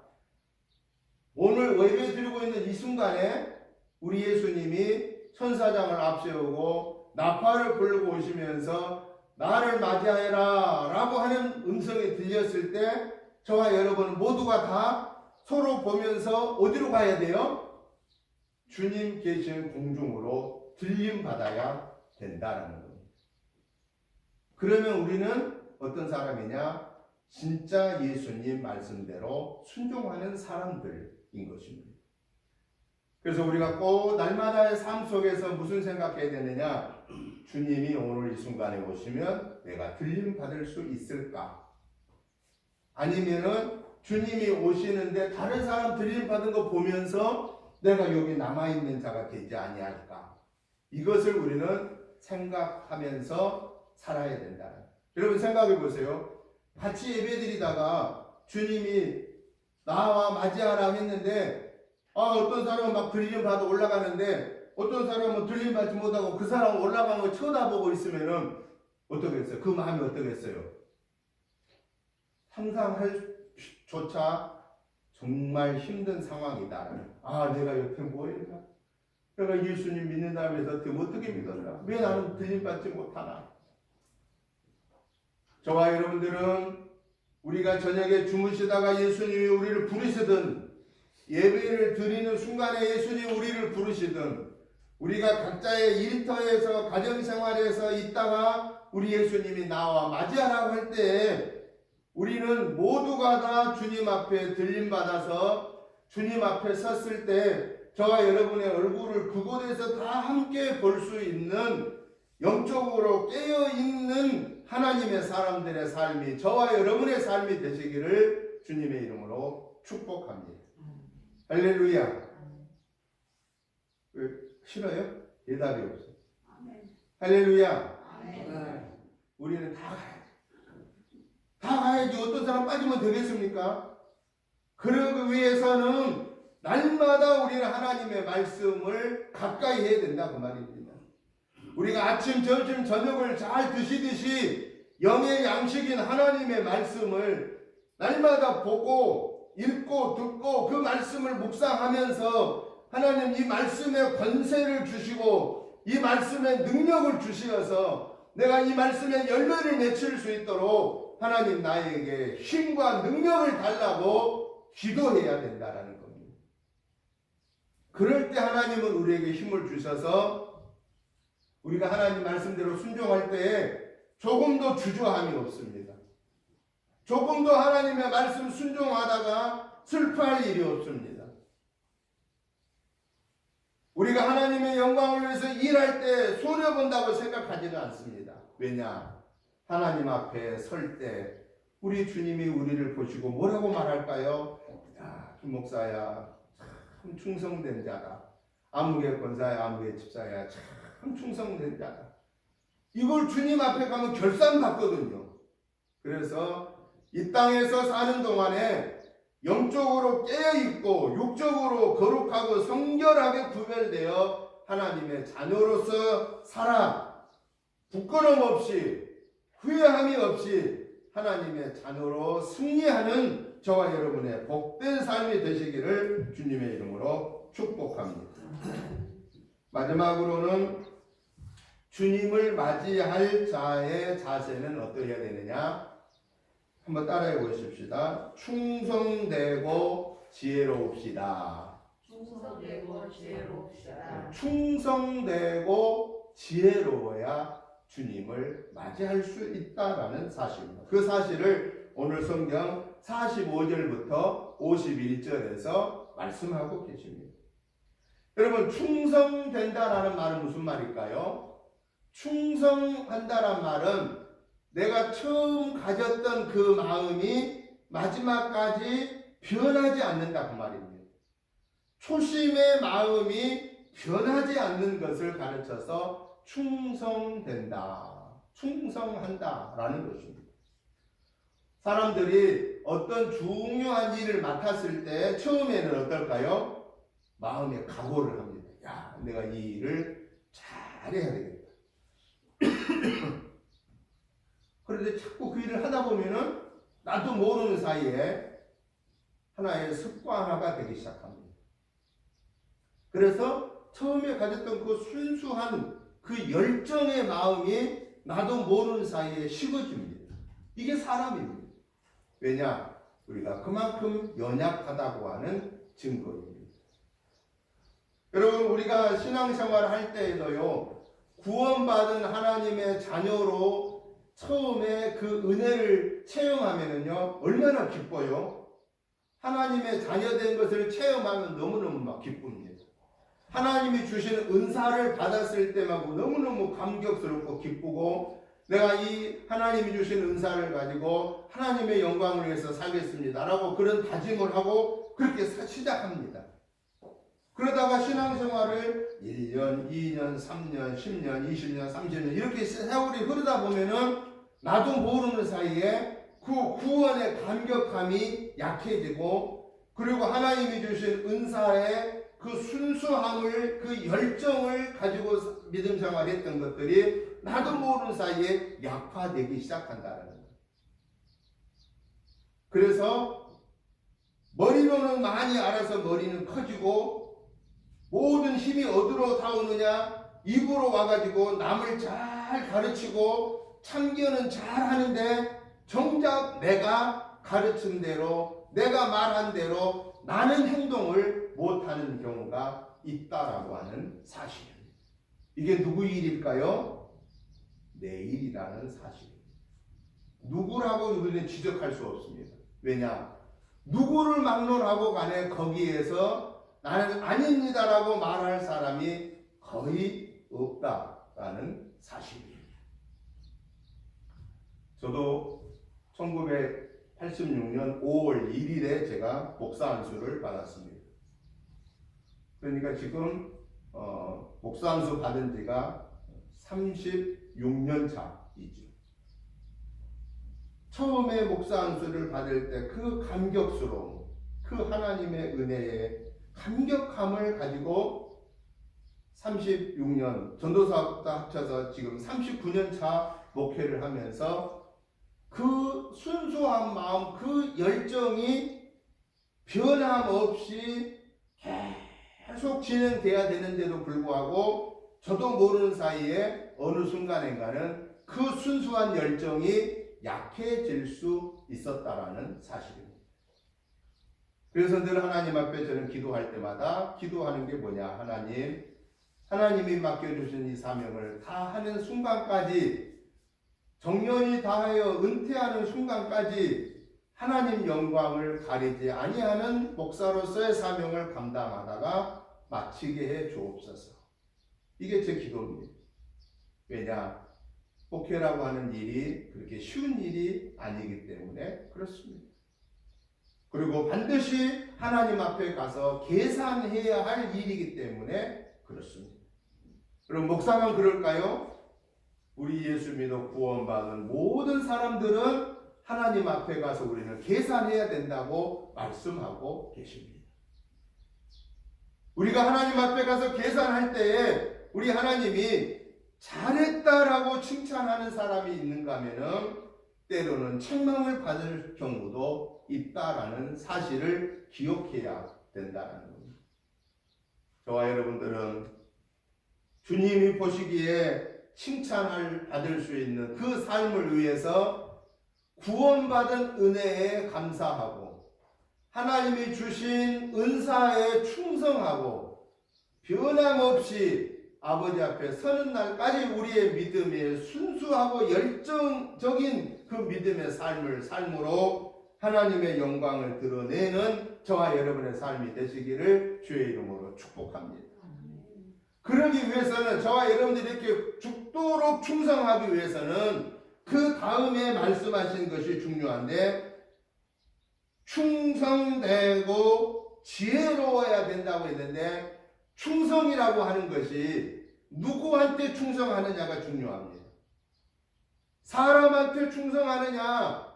오늘 예배 드리고 있는 이 순간에 우리 예수님이 천사장을 앞세우고 나팔을 불고 오시면서 나를 맞이하여라 라고 하는 음성이 들렸을 때 저와 여러분 모두가 다 서로 보면서 어디로 가야 돼요? 주님 계신 공중으로 들림 받아야 된다는 겁니다. 그러면 우리는 어떤 사람이냐? 진짜 예수님 말씀대로 순종하는 사람들인 것입니다. 그래서 우리가 꼭 날마다의 삶 속에서 무슨 생각해야 되느냐? 주님이 오늘 이 순간에 오시면 내가 들림 받을 수 있을까? 아니면은 주님이 오시는데 다른 사람 들림 받은 거 보면서 내가 여기 남아있는 자가 되지 아니할까? 이것을 우리는 생각하면서 살아야 된다. 여러분 생각해 보세요. 같이 예배드리다가 주님이 나와 맞이하라 했는데 어떤 사람은 막 들림 받아 올라가는데 어떤 사람은 들림 받지 못하고 그 사람 올라가는 거 쳐다보고 있으면은 어떻겠어요? 그 마음이 어떻겠어요? 상상할 조차 정말 힘든 상황이다. 내가 여태 뭐 했나? 내가 예수님 믿는다고 해서 어떻게 믿었나? 왜 나는 들림 받지 못하나? 저와 여러분들은 우리가 저녁에 주무시다가 예수님이 우리를 부르시든 예배를 드리는 순간에 예수님이 우리를 부르시든 우리가 각자의 일터에서 가정생활에서 있다가 우리 예수님이 나와 맞이하라고 할 때 우리는 모두가 다 주님 앞에 들림받아서 주님 앞에 섰을 때 저와 여러분의 얼굴을 그곳에서 다 함께 볼 수 있는 영적으로 깨어있는 하나님의 사람들의 삶이 저와 여러분의 삶이 되시기를 주님의 이름으로 축복합니다. 할렐루야. 왜 싫어요? 대답이 없어. 할렐루야. 우리는 다 가야지. 다 가야지. 어떤 사람 빠지면 되겠습니까? 그러기 위해서는 날마다 우리는 하나님의 말씀을 가까이 해야 된다 그 말입니다. 우리가 아침, 점심, 저녁을 잘 드시듯이 영의 양식인 하나님의 말씀을 날마다 보고 읽고 듣고 그 말씀을 묵상하면서 하나님 이 말씀에 권세를 주시고 이 말씀에 능력을 주시어서 내가 이 말씀에 열매를 맺힐 수 있도록 하나님 나에게 힘과 능력을 달라고 기도해야 된다라는 겁니다. 그럴 때 하나님은 우리에게 힘을 주셔서 우리가 하나님 말씀대로 순종할 때 조금도 주저함이 없습니다. 조금도 하나님의 말씀 순종하다가 슬퍼할 일이 없습니다. 우리가 하나님의 영광을 위해서 일할 때 손해본다고 생각하지는 않습니다. 왜냐? 하나님 앞에 설 때 우리 주님이 우리를 보시고 뭐라고 말할까요? 야, 김 목사야 참 충성된 자다. 아무개 권사야 아무개 집사야 참 충성된 자다. 이걸 주님 앞에 가면 결산받거든요. 그래서 이 땅에서 사는 동안에 영적으로 깨어있고 육적으로 거룩하고 성결하게 구별되어 하나님의 자녀로서 살아 부끄럼 없이 후회함이 없이 하나님의 자녀로 승리하는 저와 여러분의 복된 삶이 되시기를 주님의 이름으로 축복합니다. 마지막으로는 주님을 맞이할 자의 자세는 어떠해야 되느냐? 한번 따라해 보십시다. 충성되고 지혜로웁시다. 충성되고 지혜로웁시다. 충성되고 지혜로워야 주님을 맞이할 수 있다라는 사실입니다. 그 사실을 오늘 성경 45절부터 51절에서 말씀하고 계십니다. 여러분 충성된다라는 말은 무슨 말일까요? 충성한다란 말은 내가 처음 가졌던 그 마음이 마지막까지 변하지 않는다 그 말입니다. 초심의 마음이 변하지 않는 것을 가르쳐서 충성된다, 충성한다 라는 것입니다. 사람들이 어떤 중요한 일을 맡았을 때 처음에는 어떨까요? 마음에 각오를 합니다. 야, 내가 이 일을 잘해야 되겠다. 그런데 자꾸 그 일을 하다 보면은 나도 모르는 사이에 하나의 습관화가 되기 시작합니다. 그래서 처음에 가졌던 그 순수한 그 열정의 마음이 나도 모르는 사이에 식어집니다. 이게 사람입니다. 왜냐? 우리가 그만큼 연약하다고 하는 증거입니다. 여러분, 우리가 신앙생활을 할 때에도요, 구원받은 하나님의 자녀로 처음에 그 은혜를 체험하면은요, 얼마나 기뻐요? 하나님의 자녀된 것을 체험하면 너무너무 막 기쁩니다. 하나님이 주신 은사를 받았을 때마다 너무너무 감격스럽고 기쁘고, 내가 이 하나님이 주신 은사를 가지고 하나님의 영광을 위해서 살겠습니다 라고 그런 다짐을 하고 그렇게 시작합니다. 그러다가 신앙생활을 1년, 2년, 3년, 10년, 20년, 30년 이렇게 세월이 흐르다 보면은 나도 모르는 사이에 그 구원의 감격함이 약해지고, 그리고 하나님이 주신 은사의 그 순수함을, 그 열정을 가지고 믿음 생활했던 것들이 나도 모르는 사이에 약화되기 시작한다는 거예요. 그래서 머리로는 많이 알아서 머리는 커지고, 모든 힘이 어디로 다 오느냐? 입으로 와가지고 남을 잘 가르치고 참견은 잘 하는데 정작 내가 가르친 대로, 내가 말한 대로 나는 행동을 못하는 경우가 있다라고 하는 사실입니다. 이게 누구 일일까요? 내 일이라는 사실입니다. 누구라고 우리는 지적할 수 없습니다. 왜냐? 누구를 막론하고 간에 거기에서 나는 아닙니다라고 말할 사람이 거의 없다라는 사실입니다. 저도 1986년 5월 1일에 제가 목사 안수를 받았습니다. 그러니까 지금 목사 안수 받은 지가 36년 차이죠. 처음에 목사 안수를 받을 때 그 감격스러움, 그 하나님의 은혜의 감격함을 가지고 36년 전도사부터 합쳐서 지금 39년 차 목회를 하면서 그 순수한 마음, 그 열정이 변함없이 계속 진행돼야 되는데도 불구하고 저도 모르는 사이에 어느 순간인가는 그 순수한 열정이 약해질 수 있었다라는 사실입니다. 그래서 늘 하나님 앞에 저는 기도할 때마다 기도하는 게 뭐냐? 하나님이 맡겨주신 이 사명을 다 하는 순간까지, 정년이 다하여 은퇴하는 순간까지 하나님 영광을 가리지 아니하는 목사로서의 사명을 감당하다가 마치게 해 주옵소서. 이게 제 기도입니다. 왜냐? 목회라고 하는 일이 그렇게 쉬운 일이 아니기 때문에 그렇습니다. 그리고 반드시 하나님 앞에 가서 계산해야 할 일이기 때문에 그렇습니다. 그럼 목사만 그럴까요? 우리 예수 믿어 구원받은 모든 사람들은 하나님 앞에 가서 우리는 계산해야 된다고 말씀하고 계십니다. 우리가 하나님 앞에 가서 계산할 때에 우리 하나님이 잘했다라고 칭찬하는 사람이 있는가 하면은 때로는 책망을 받을 경우도 있다라는 사실을 기억해야 된다는 겁니다. 저와 여러분들은 주님이 보시기에 칭찬을 받을 수 있는 그 삶을 위해서 구원받은 은혜에 감사하고 하나님이 주신 은사에 충성하고 변함없이 아버지 앞에 서는 날까지 우리의 믿음의 순수하고 열정적인 그 믿음의 삶으로 하나님의 영광을 드러내는 저와 여러분의 삶이 되시기를 주의 이름으로 축복합니다. 그러기 위해서는 저와 여러분들이 이렇게 죽도록 충성하기 위해서는 그 다음에 말씀하신 것이 중요한데 충성되고 지혜로워야 된다고 했는데 충성이라고 하는 것이 누구한테 충성하느냐가 중요합니다. 사람한테 충성하느냐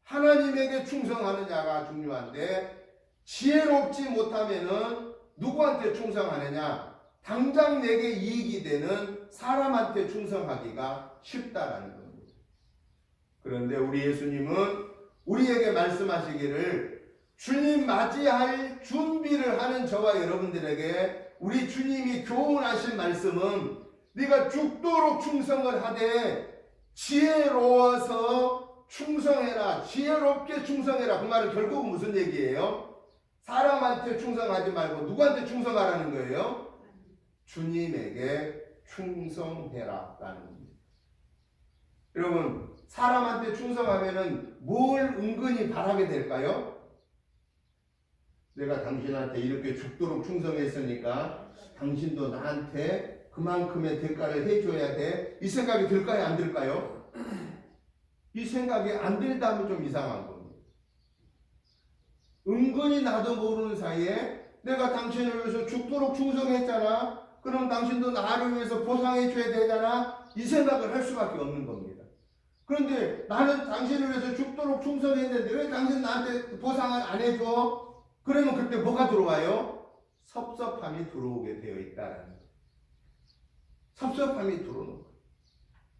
하나님에게 충성하느냐가 중요한데 지혜롭지 못하면은 누구한테 충성하느냐 당장 내게 이익이 되는 사람한테 충성하기가 쉽다라는 겁니다. 그런데 우리 예수님은 우리에게 말씀하시기를 주님 맞이할 준비를 하는 저와 여러분들에게 우리 주님이 교훈하신 말씀은 네가 죽도록 충성을 하되 지혜로워서 충성해라. 지혜롭게 충성해라. 그 말은 결국 무슨 얘기예요? 사람한테 충성하지 말고 누구한테 충성하라는 거예요? 주님에게 충성해라 라는 겁니다. 여러분 사람한테 충성하면은 뭘 은근히 바라게 될까요? 내가 당신한테 이렇게 죽도록 충성했으니까 당신도 나한테 그만큼의 대가를 해줘야 돼. 이 생각이 들까요? 안 들까요? 이 생각이 안 들다면 좀 이상한 겁니다. 은근히 나도 모르는 사이에 내가 당신을 위해서 죽도록 충성했잖아. 그럼 당신도 나를 위해서 보상해줘야 되잖아. 이 생각을 할 수밖에 없는 겁니다. 그런데 나는 당신을 위해서 죽도록 충성했는데 왜 당신 나한테 보상을 안 해줘? 그러면 그때 뭐가 들어와요? 섭섭함이 들어오게 되어 있다는 거예요. 섭섭함이 들어오는 거예요.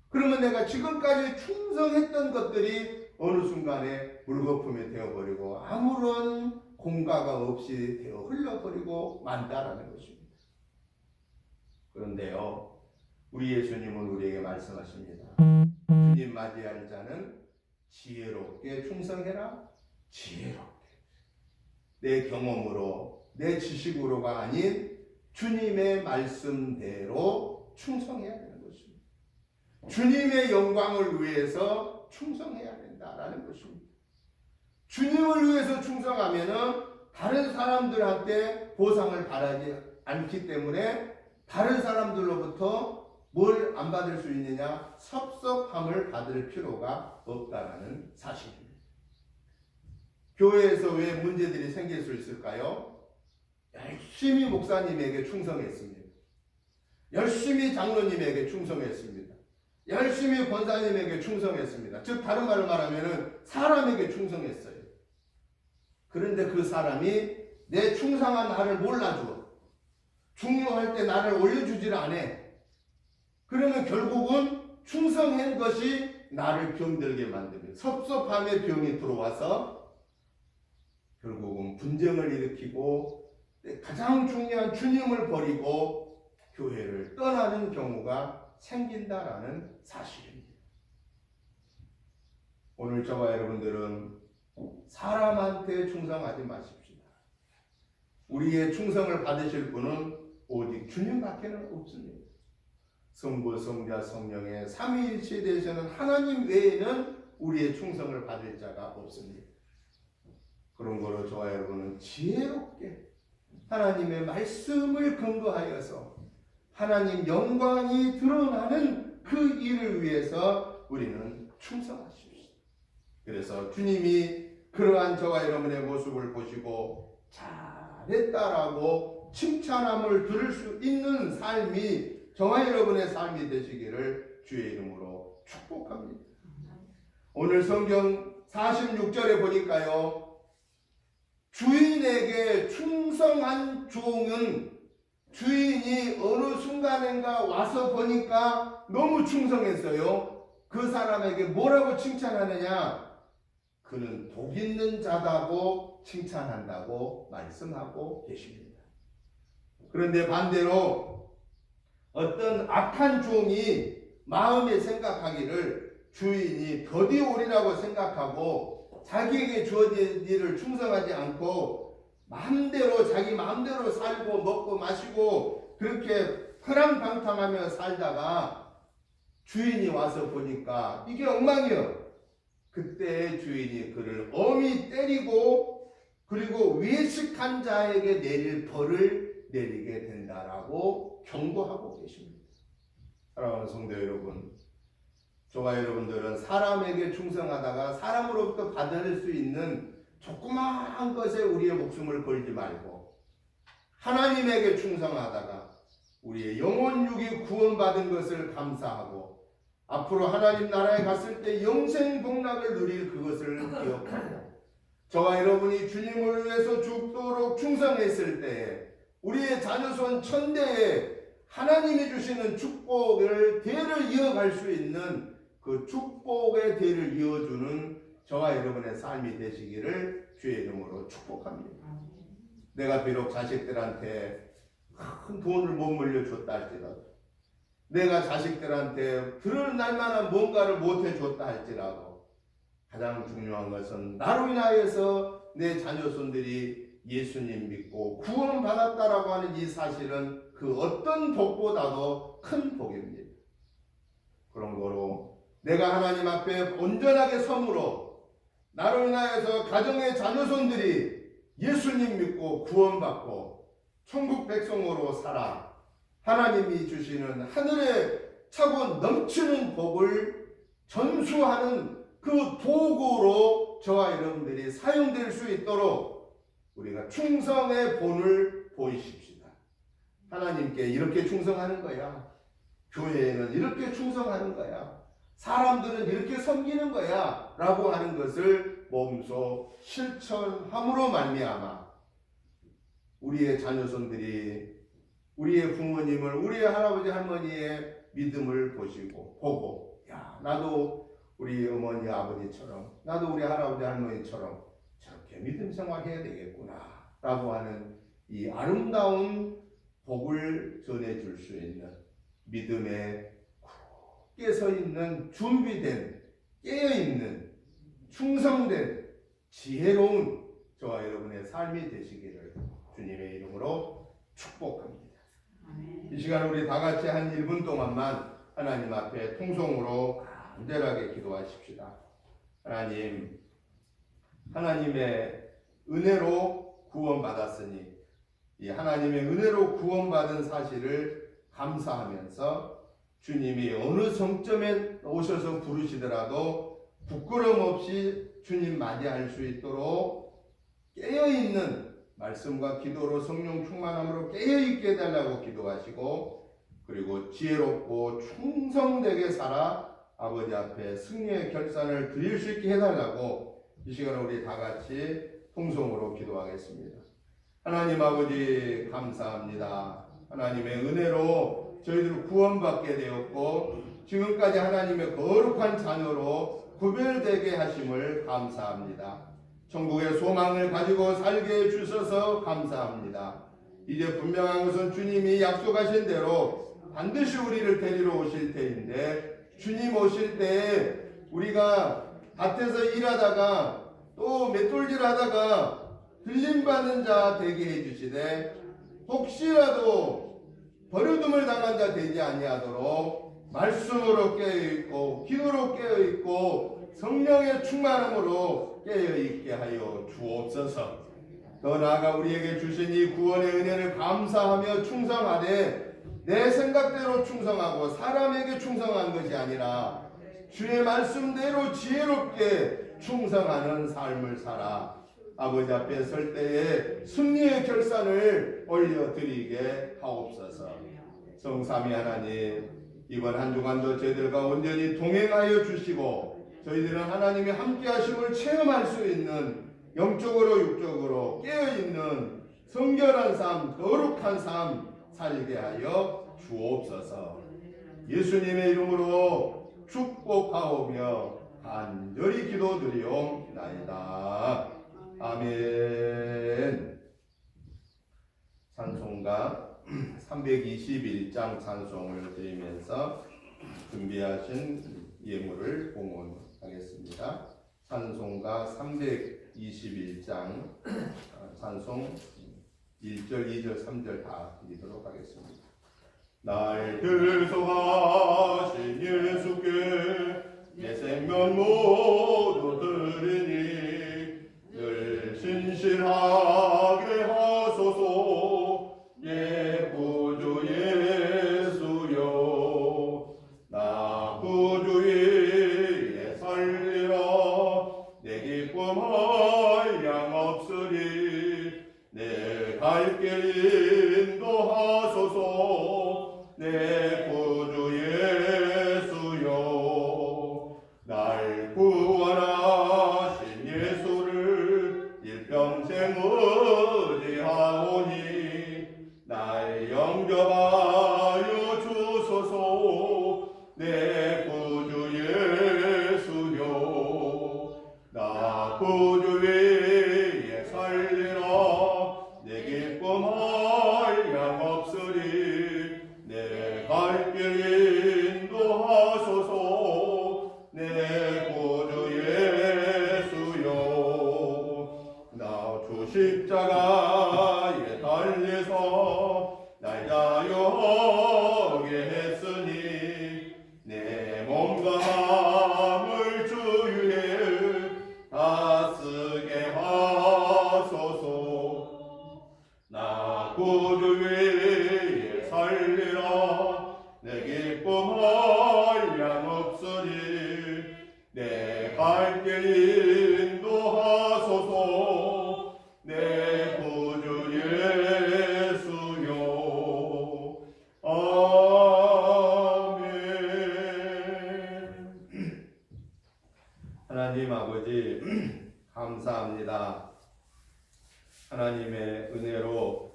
그러면 내가 지금까지 충성했던 것들이 어느 순간에 물거품이 되어버리고 아무런 공가가 없이 되어 흘러버리고 만다라는 것입니다. 그런데요, 우리 예수님은 우리에게 말씀하십니다. 주님 맞이할 자는 지혜롭게 충성해라. 지혜롭게. 내 경험으로, 내 지식으로가 아닌 주님의 말씀대로 충성해야 되는 것입니다. 주님의 영광을 위해서 충성해야 된다라는 것입니다. 주님을 위해서 충성하면은 다른 사람들한테 보상을 바라지 않기 때문에 다른 사람들로부터 뭘 안 받을 수 있느냐? 섭섭함을 받을 필요가 없다라는 사실입니다. 교회에서 왜 문제들이 생길 수 있을까요? 열심히 목사님에게 충성했습니다. 열심히 장로님에게 충성했습니다. 열심히 권사님에게 충성했습니다. 즉 다른 말로 말하면 사람에게 충성했어요. 그런데 그 사람이 내 충성한 나를 몰라줘. 중요할 때 나를 올려주질 않아. 그러면 결국은 충성한 것이 나를 병들게 만듭니다. 섭섭함의 병이 들어와서 결국은 분쟁을 일으키고 가장 중요한 주님을 버리고 교회를 떠나는 경우가 생긴다라는 사실입니다. 오늘 저와 여러분들은 사람한테 충성하지 마십시다. 우리의 충성을 받으실 분은 오직 주님밖에는 없습니다. 성부, 성자, 성령의 삼위일체 되시는 하나님 외에는 우리의 충성을 받을 자가 없습니다. 그런 거로 저와 여러분은 지혜롭게 하나님의 말씀을 근거하여서 하나님 영광이 드러나는 그 일을 위해서 우리는 충성하십시오. 그래서 주님이 그러한 저와 여러분의 모습을 보시고 잘했다라고 칭찬함을 들을 수 있는 삶이 저와 여러분의 삶이 되시기를 주의 이름으로 축복합니다. 오늘 성경 46절에 보니까요, 주인에게 충성한 종은 주인이 어느 순간인가 와서 보니까 너무 충성했어요. 그 사람에게 뭐라고 칭찬하느냐? 그는 복 있는 자다고 칭찬한다고 말씀하고 계십니다. 그런데 반대로 어떤 악한 종이 마음에 생각하기를 주인이 더디 오리라고 생각하고 자기에게 주어진 일을 충성하지 않고 마음대로 자기 마음대로 살고 먹고 마시고 그렇게 허랑방탕하며 살다가 주인이 와서 보니까 이게 엉망이요. 그때 주인이 그를 엄히 때리고 그리고 외식한 자에게 내릴 벌을 내리게 된다라고 경고하고 계십니다. 사랑하는 성도 여러분, 저와 여러분들은 사람에게 충성하다가 사람으로부터 받을 수 있는 조그마한 것에 우리의 목숨을 걸지 말고 하나님에게 충성하다가 우리의 영혼 육이 구원받은 것을 감사하고 앞으로 하나님 나라에 갔을 때 영생 복락을 누릴 그것을 기억하고 저와 여러분이 주님을 위해서 죽도록 충성했을 때에 우리의 자녀손 천대에 하나님이 주시는 축복을 대를 이어갈 수 있는 그 축복의 대를 이어주는 저와 여러분의 삶이 되시기를 주의 이름으로 축복합니다. 내가 비록 자식들한테 큰 돈을 못 물려줬다 할지라도 내가 자식들한테 들을 날만한 뭔가를 못해줬다 할지라도 가장 중요한 것은 나로 인하여서 내 자녀손들이 예수님 믿고 구원받았다라고 하는 이 사실은 그 어떤 복보다도 큰 복입니다. 그런 거로 내가 하나님 앞에 온전하게 섬으로 나로 인하여서 가정의 자녀손들이 예수님 믿고 구원받고 천국 백성으로 살아 하나님이 주시는 하늘에 차고 넘치는 복을 전수하는 그 도구로 저와 여러분들이 사용될 수 있도록 우리가 충성의 본을 보이십시다. 하나님께 이렇게 충성하는 거야. 교회에는 이렇게 충성하는 거야. 사람들은 이렇게 섬기는 거야 라고 하는 것을 몸소 실천함으로 말미암아 우리의 자녀손들이 우리의 부모님을 우리의 할아버지 할머니의 믿음을 보고 야 나도 우리 어머니 아버지처럼 나도 우리 할아버지 할머니처럼 저렇게 믿음 생활해야 되겠구나 라고 하는 이 아름다운 복을 전해줄 수 있는 믿음에 굳게 서 있는 준비된 깨어있는 충성된 지혜로운 저와 여러분의 삶이 되시기를 주님의 이름으로 축복합니다. 이 시간 우리 다 같이 한 1분 동안만 하나님 앞에 통성으로 간절하게 기도하십시다. 하나님, 하나님의 은혜로 구원받았으니 이 하나님의 은혜로 구원받은 사실을 감사하면서 주님이 어느 정점에 오셔서 부르시더라도 부끄럼 없이 주님 맞이할 수 있도록 깨어있는 말씀과 기도로 성령 충만함으로 깨어있게 해달라고 기도하시고 그리고 지혜롭고 충성되게 살아 아버지 앞에 승리의 결산을 드릴 수 있게 해달라고 이 시간에 우리 다 같이 통성으로 기도하겠습니다. 하나님 아버지 감사합니다. 하나님의 은혜로 저희들 구원받게 되었고 지금까지 하나님의 거룩한 자녀로 구별되게 하심을 감사합니다. 천국의 소망을 가지고 살게 해주셔서 감사합니다. 이제 분명한 것은 주님이 약속하신 대로 반드시 우리를 데리러 오실 때인데 주님 오실 때에 우리가 밭에서 일하다가 또 맷돌질 하다가 들림받는 자 되게 해주시되 혹시라도 버려둠을 당한 자 되지 아니하도록 말씀으로 깨어있고 기도로 깨어있고 성령의 충만함으로 깨어있게 하여 주옵소서. 더 나아가 우리에게 주신 이 구원의 은혜를 감사하며 충성하되 내 생각대로 충성하고 사람에게 충성한 것이 아니라 주의 말씀대로 지혜롭게 충성하는 삶을 살아 아버지 앞에 설 때에 승리의 결산을 올려드리게 하옵소서. 성삼위 하나님, 이번 한 주간도 저희들과 온전히 동행하여 주시고 저희들은 하나님의 함께 하심을 체험할 수 있는 영적으로 육적으로 깨어있는 성결한 삶, 거룩한 삶 살게 하여 주옵소서. 예수님의 이름으로 축복하오며 간절히 기도드리옵나이다. 아멘. 찬송가 321장 찬송을 드리면서 준비하신 예물을 봉헌하겠습니다. 찬송가 321장 찬송 1절, 2절, 3절 다 드리도록 하겠습니다. 날 들소하신 예수께 내 생명 모두 드리니 늘 신실하게 하소서. 내 구주 꿈 한량없으리. 내 갈 길 인도하소서. 내 구주 예수여, 날 구원하신 예수를 일평생 의지하오니 날 영접하여 주소서. 내 구주 예수여, 나 구주 위에 살리라. 내 기쁨 한량없으리. 내 갈 길 인도하소서. 내 구주 예수여, 나 주 십자가에 달려서 날 자유하게 했으니 내 몸과 마음을 주위에 다쓰게 하소서. 나 구주 위에 살리라. 내 기쁨 한량없으리. 내 갈 길 인도하소서. 내 구주 예수여. 아멘. 하나님 아버지 감사합니다. 하나님의 은혜로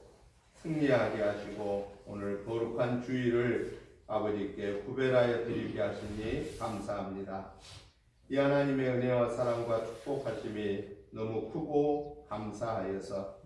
승리하게 하시고 오늘 거룩한 주일을 아버지께 구별하여 드리게 하시니 감사합니다. 이 하나님의 은혜와 사랑과 축복하심이 너무 크고 감사하여서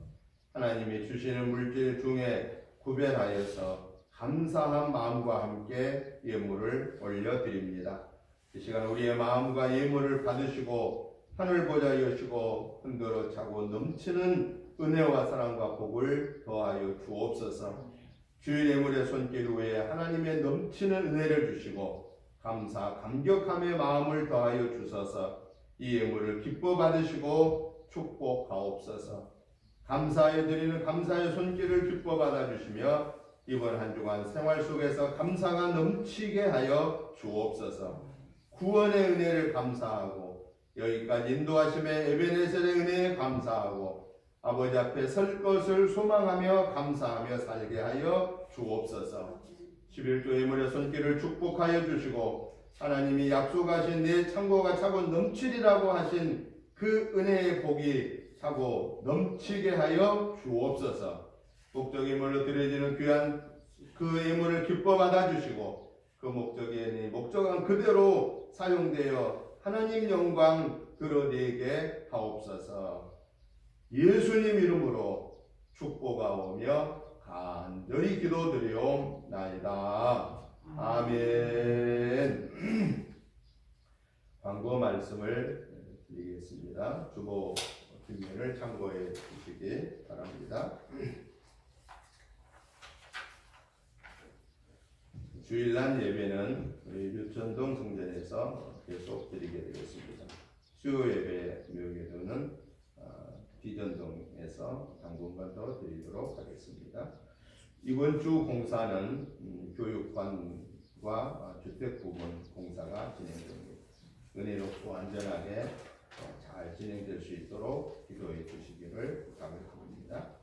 하나님이 주시는 물질 중에 구별하여서 감사한 마음과 함께 예물을 올려드립니다. 이 시간 우리의 마음과 예물을 받으시고 하늘 보좌 여시고 흔들어 차고 넘치는 은혜와 사랑과 복을 더하여 주옵소서. 주일 예물의 손길 위에 하나님의 넘치는 은혜를 주시고 감사 감격함의 마음을 더하여 주셔서 이 예물을 기뻐 받으시고 축복하옵소서. 감사해 드리는 감사의 손길을 기뻐 받아 주시며 이번 한 주간 생활 속에서 감사가 넘치게 하여 주옵소서. 구원의 은혜를 감사하고 여기까지 인도하심의 에베네셀의 은혜에 감사하고 아버지 앞에 설 것을 소망하며 감사하며 살게 하여 주옵소서. 11조 예물의 손길을 축복하여 주시고 하나님이 약속하신 내 창고가 차고 넘치리라고 하신 그 은혜의 복이 차고 넘치게 하여 주옵소서. 목적 예물로 드려지는 귀한 그 예물을 기뻐 받아 주시고 그 목적은 그대로 사용되어 하나님 영광 드러내게 하옵소서. 예수님 이름으로 축복하오며 간절히 기도드리옵나이다. 아멘. 광고 말씀을 드리겠습니다. 주보 뒷면을 참고해 주시기 바랍니다. 주일날 예배는 유천동 성전에서 계속 드리게 되겠습니다. 수요 예배 묘기도는 비전동에서 당분간 더 드리도록 하겠습니다. 이번 주 공사는 교육관과 주택부문 공사가 진행됩니다. 은혜롭고 안전하게 잘 진행될 수 있도록 기도해 주시기를 부탁을 드립니다.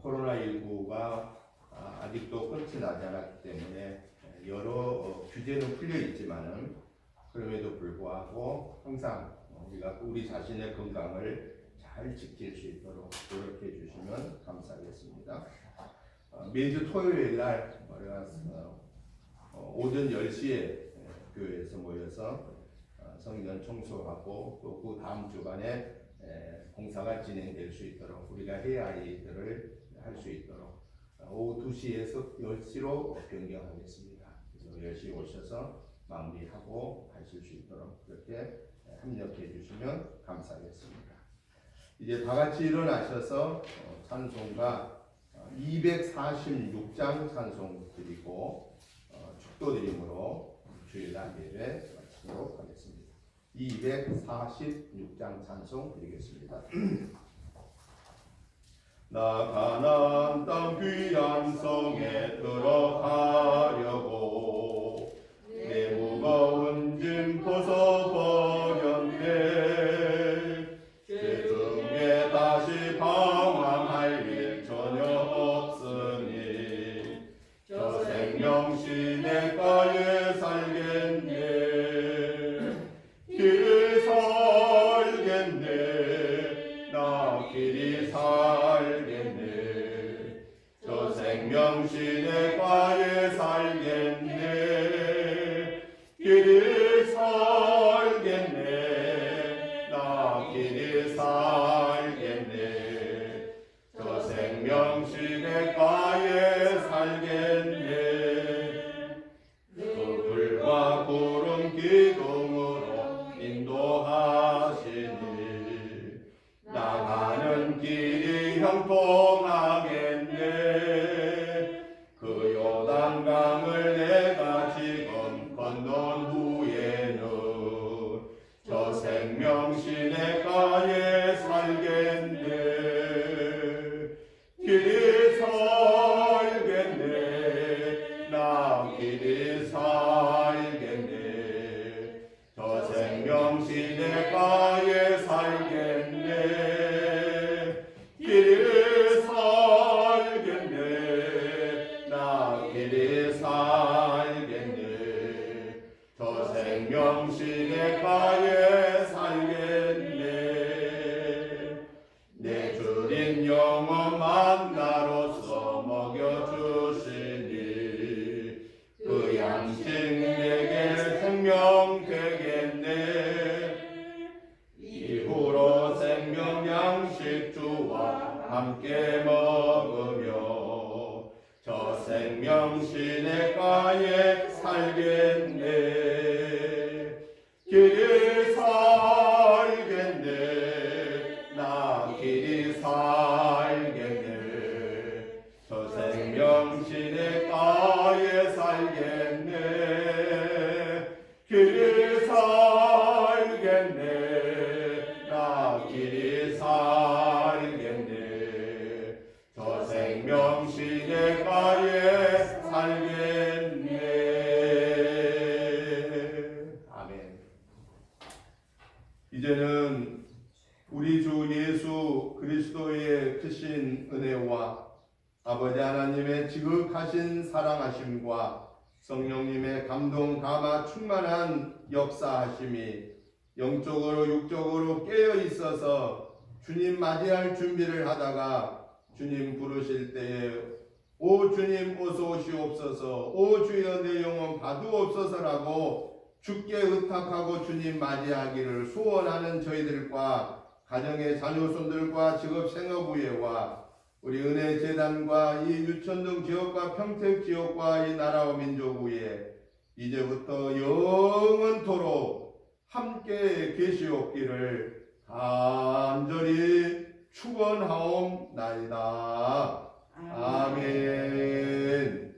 코로나19가 아직도 끝이 나지 않았기 때문에 여러 규제는 풀려 있지만은 그럼에도 불구하고 항상 우리 자신의 건강을 잘 지킬 수 있도록 노력해 주시면 감사하겠습니다. 매주 토요일 날 오전 10시에 교회에서 모여서 성전 청소하고 또 그 다음 주간에 공사가 진행될 수 있도록 우리가 해야 할 일들을 할 수 있도록 오후 2시에서 10시로 변경하겠습니다. 그래서 10시 오셔서 마무리하고 하실 수 있도록 그렇게 협력해 주시면 감사하겠습니다. 이제 다 같이 일어나셔서 찬송가 246장 찬송 드리고 축도 드림으로 주일날 예배 마치도록 하겠습니다. 246장 찬송 드리겠습니다. 나 가나안 땅 귀한 성에 들어가려고 내 무거운 짐 벗어버렸네. 형통하겠네. 그 요단강을 내가 지금 건넌 후에는 저 생명시내가에 살겠네. 길이 살겠네. 나 길이 살겠네. 저 생명시내가에 살겠네. 길이 살겠네. 나 길이 살겠네. 저 생명시내가에 살겠네. 내 주린 영험한 나로서 먹여주시니 그 양식 내게 생명 되겠네. 이후로 생명 양식 주와 함께 먹으며 저 생명 시내가에 살겠네. 길이 살겠네. 나 길이 살겠네. 저 생명 시내가에 살겠네. 길이 살겠네. 나 길이 살겠네. 저 생명 시내가에 살겠네. 아멘. 이제는 우리 주 예수 그리스도의 크신 은혜와 아버지 하나님의 지극하신 사랑하심과 성령님의 감동 감화 충만한 역사하심이 영적으로 육적으로 깨어 있어서 주님 맞이할 준비를 하다가 주님 부르실 때에 오 주님 어서 오시옵소서, 오 주여 내 영혼 받으옵소서라고 주께 의탁하고 주님 맞이하기를 소원하는 저희들과 가정의 자녀손들과 직업 생업의회와 우리 은혜재단과 이 유천동 지역과 평택 지역과 이 나라와 민족 위에 이제부터 영원토록 함께 계시옵기를 간절히 축원하옵나이다. 아멘.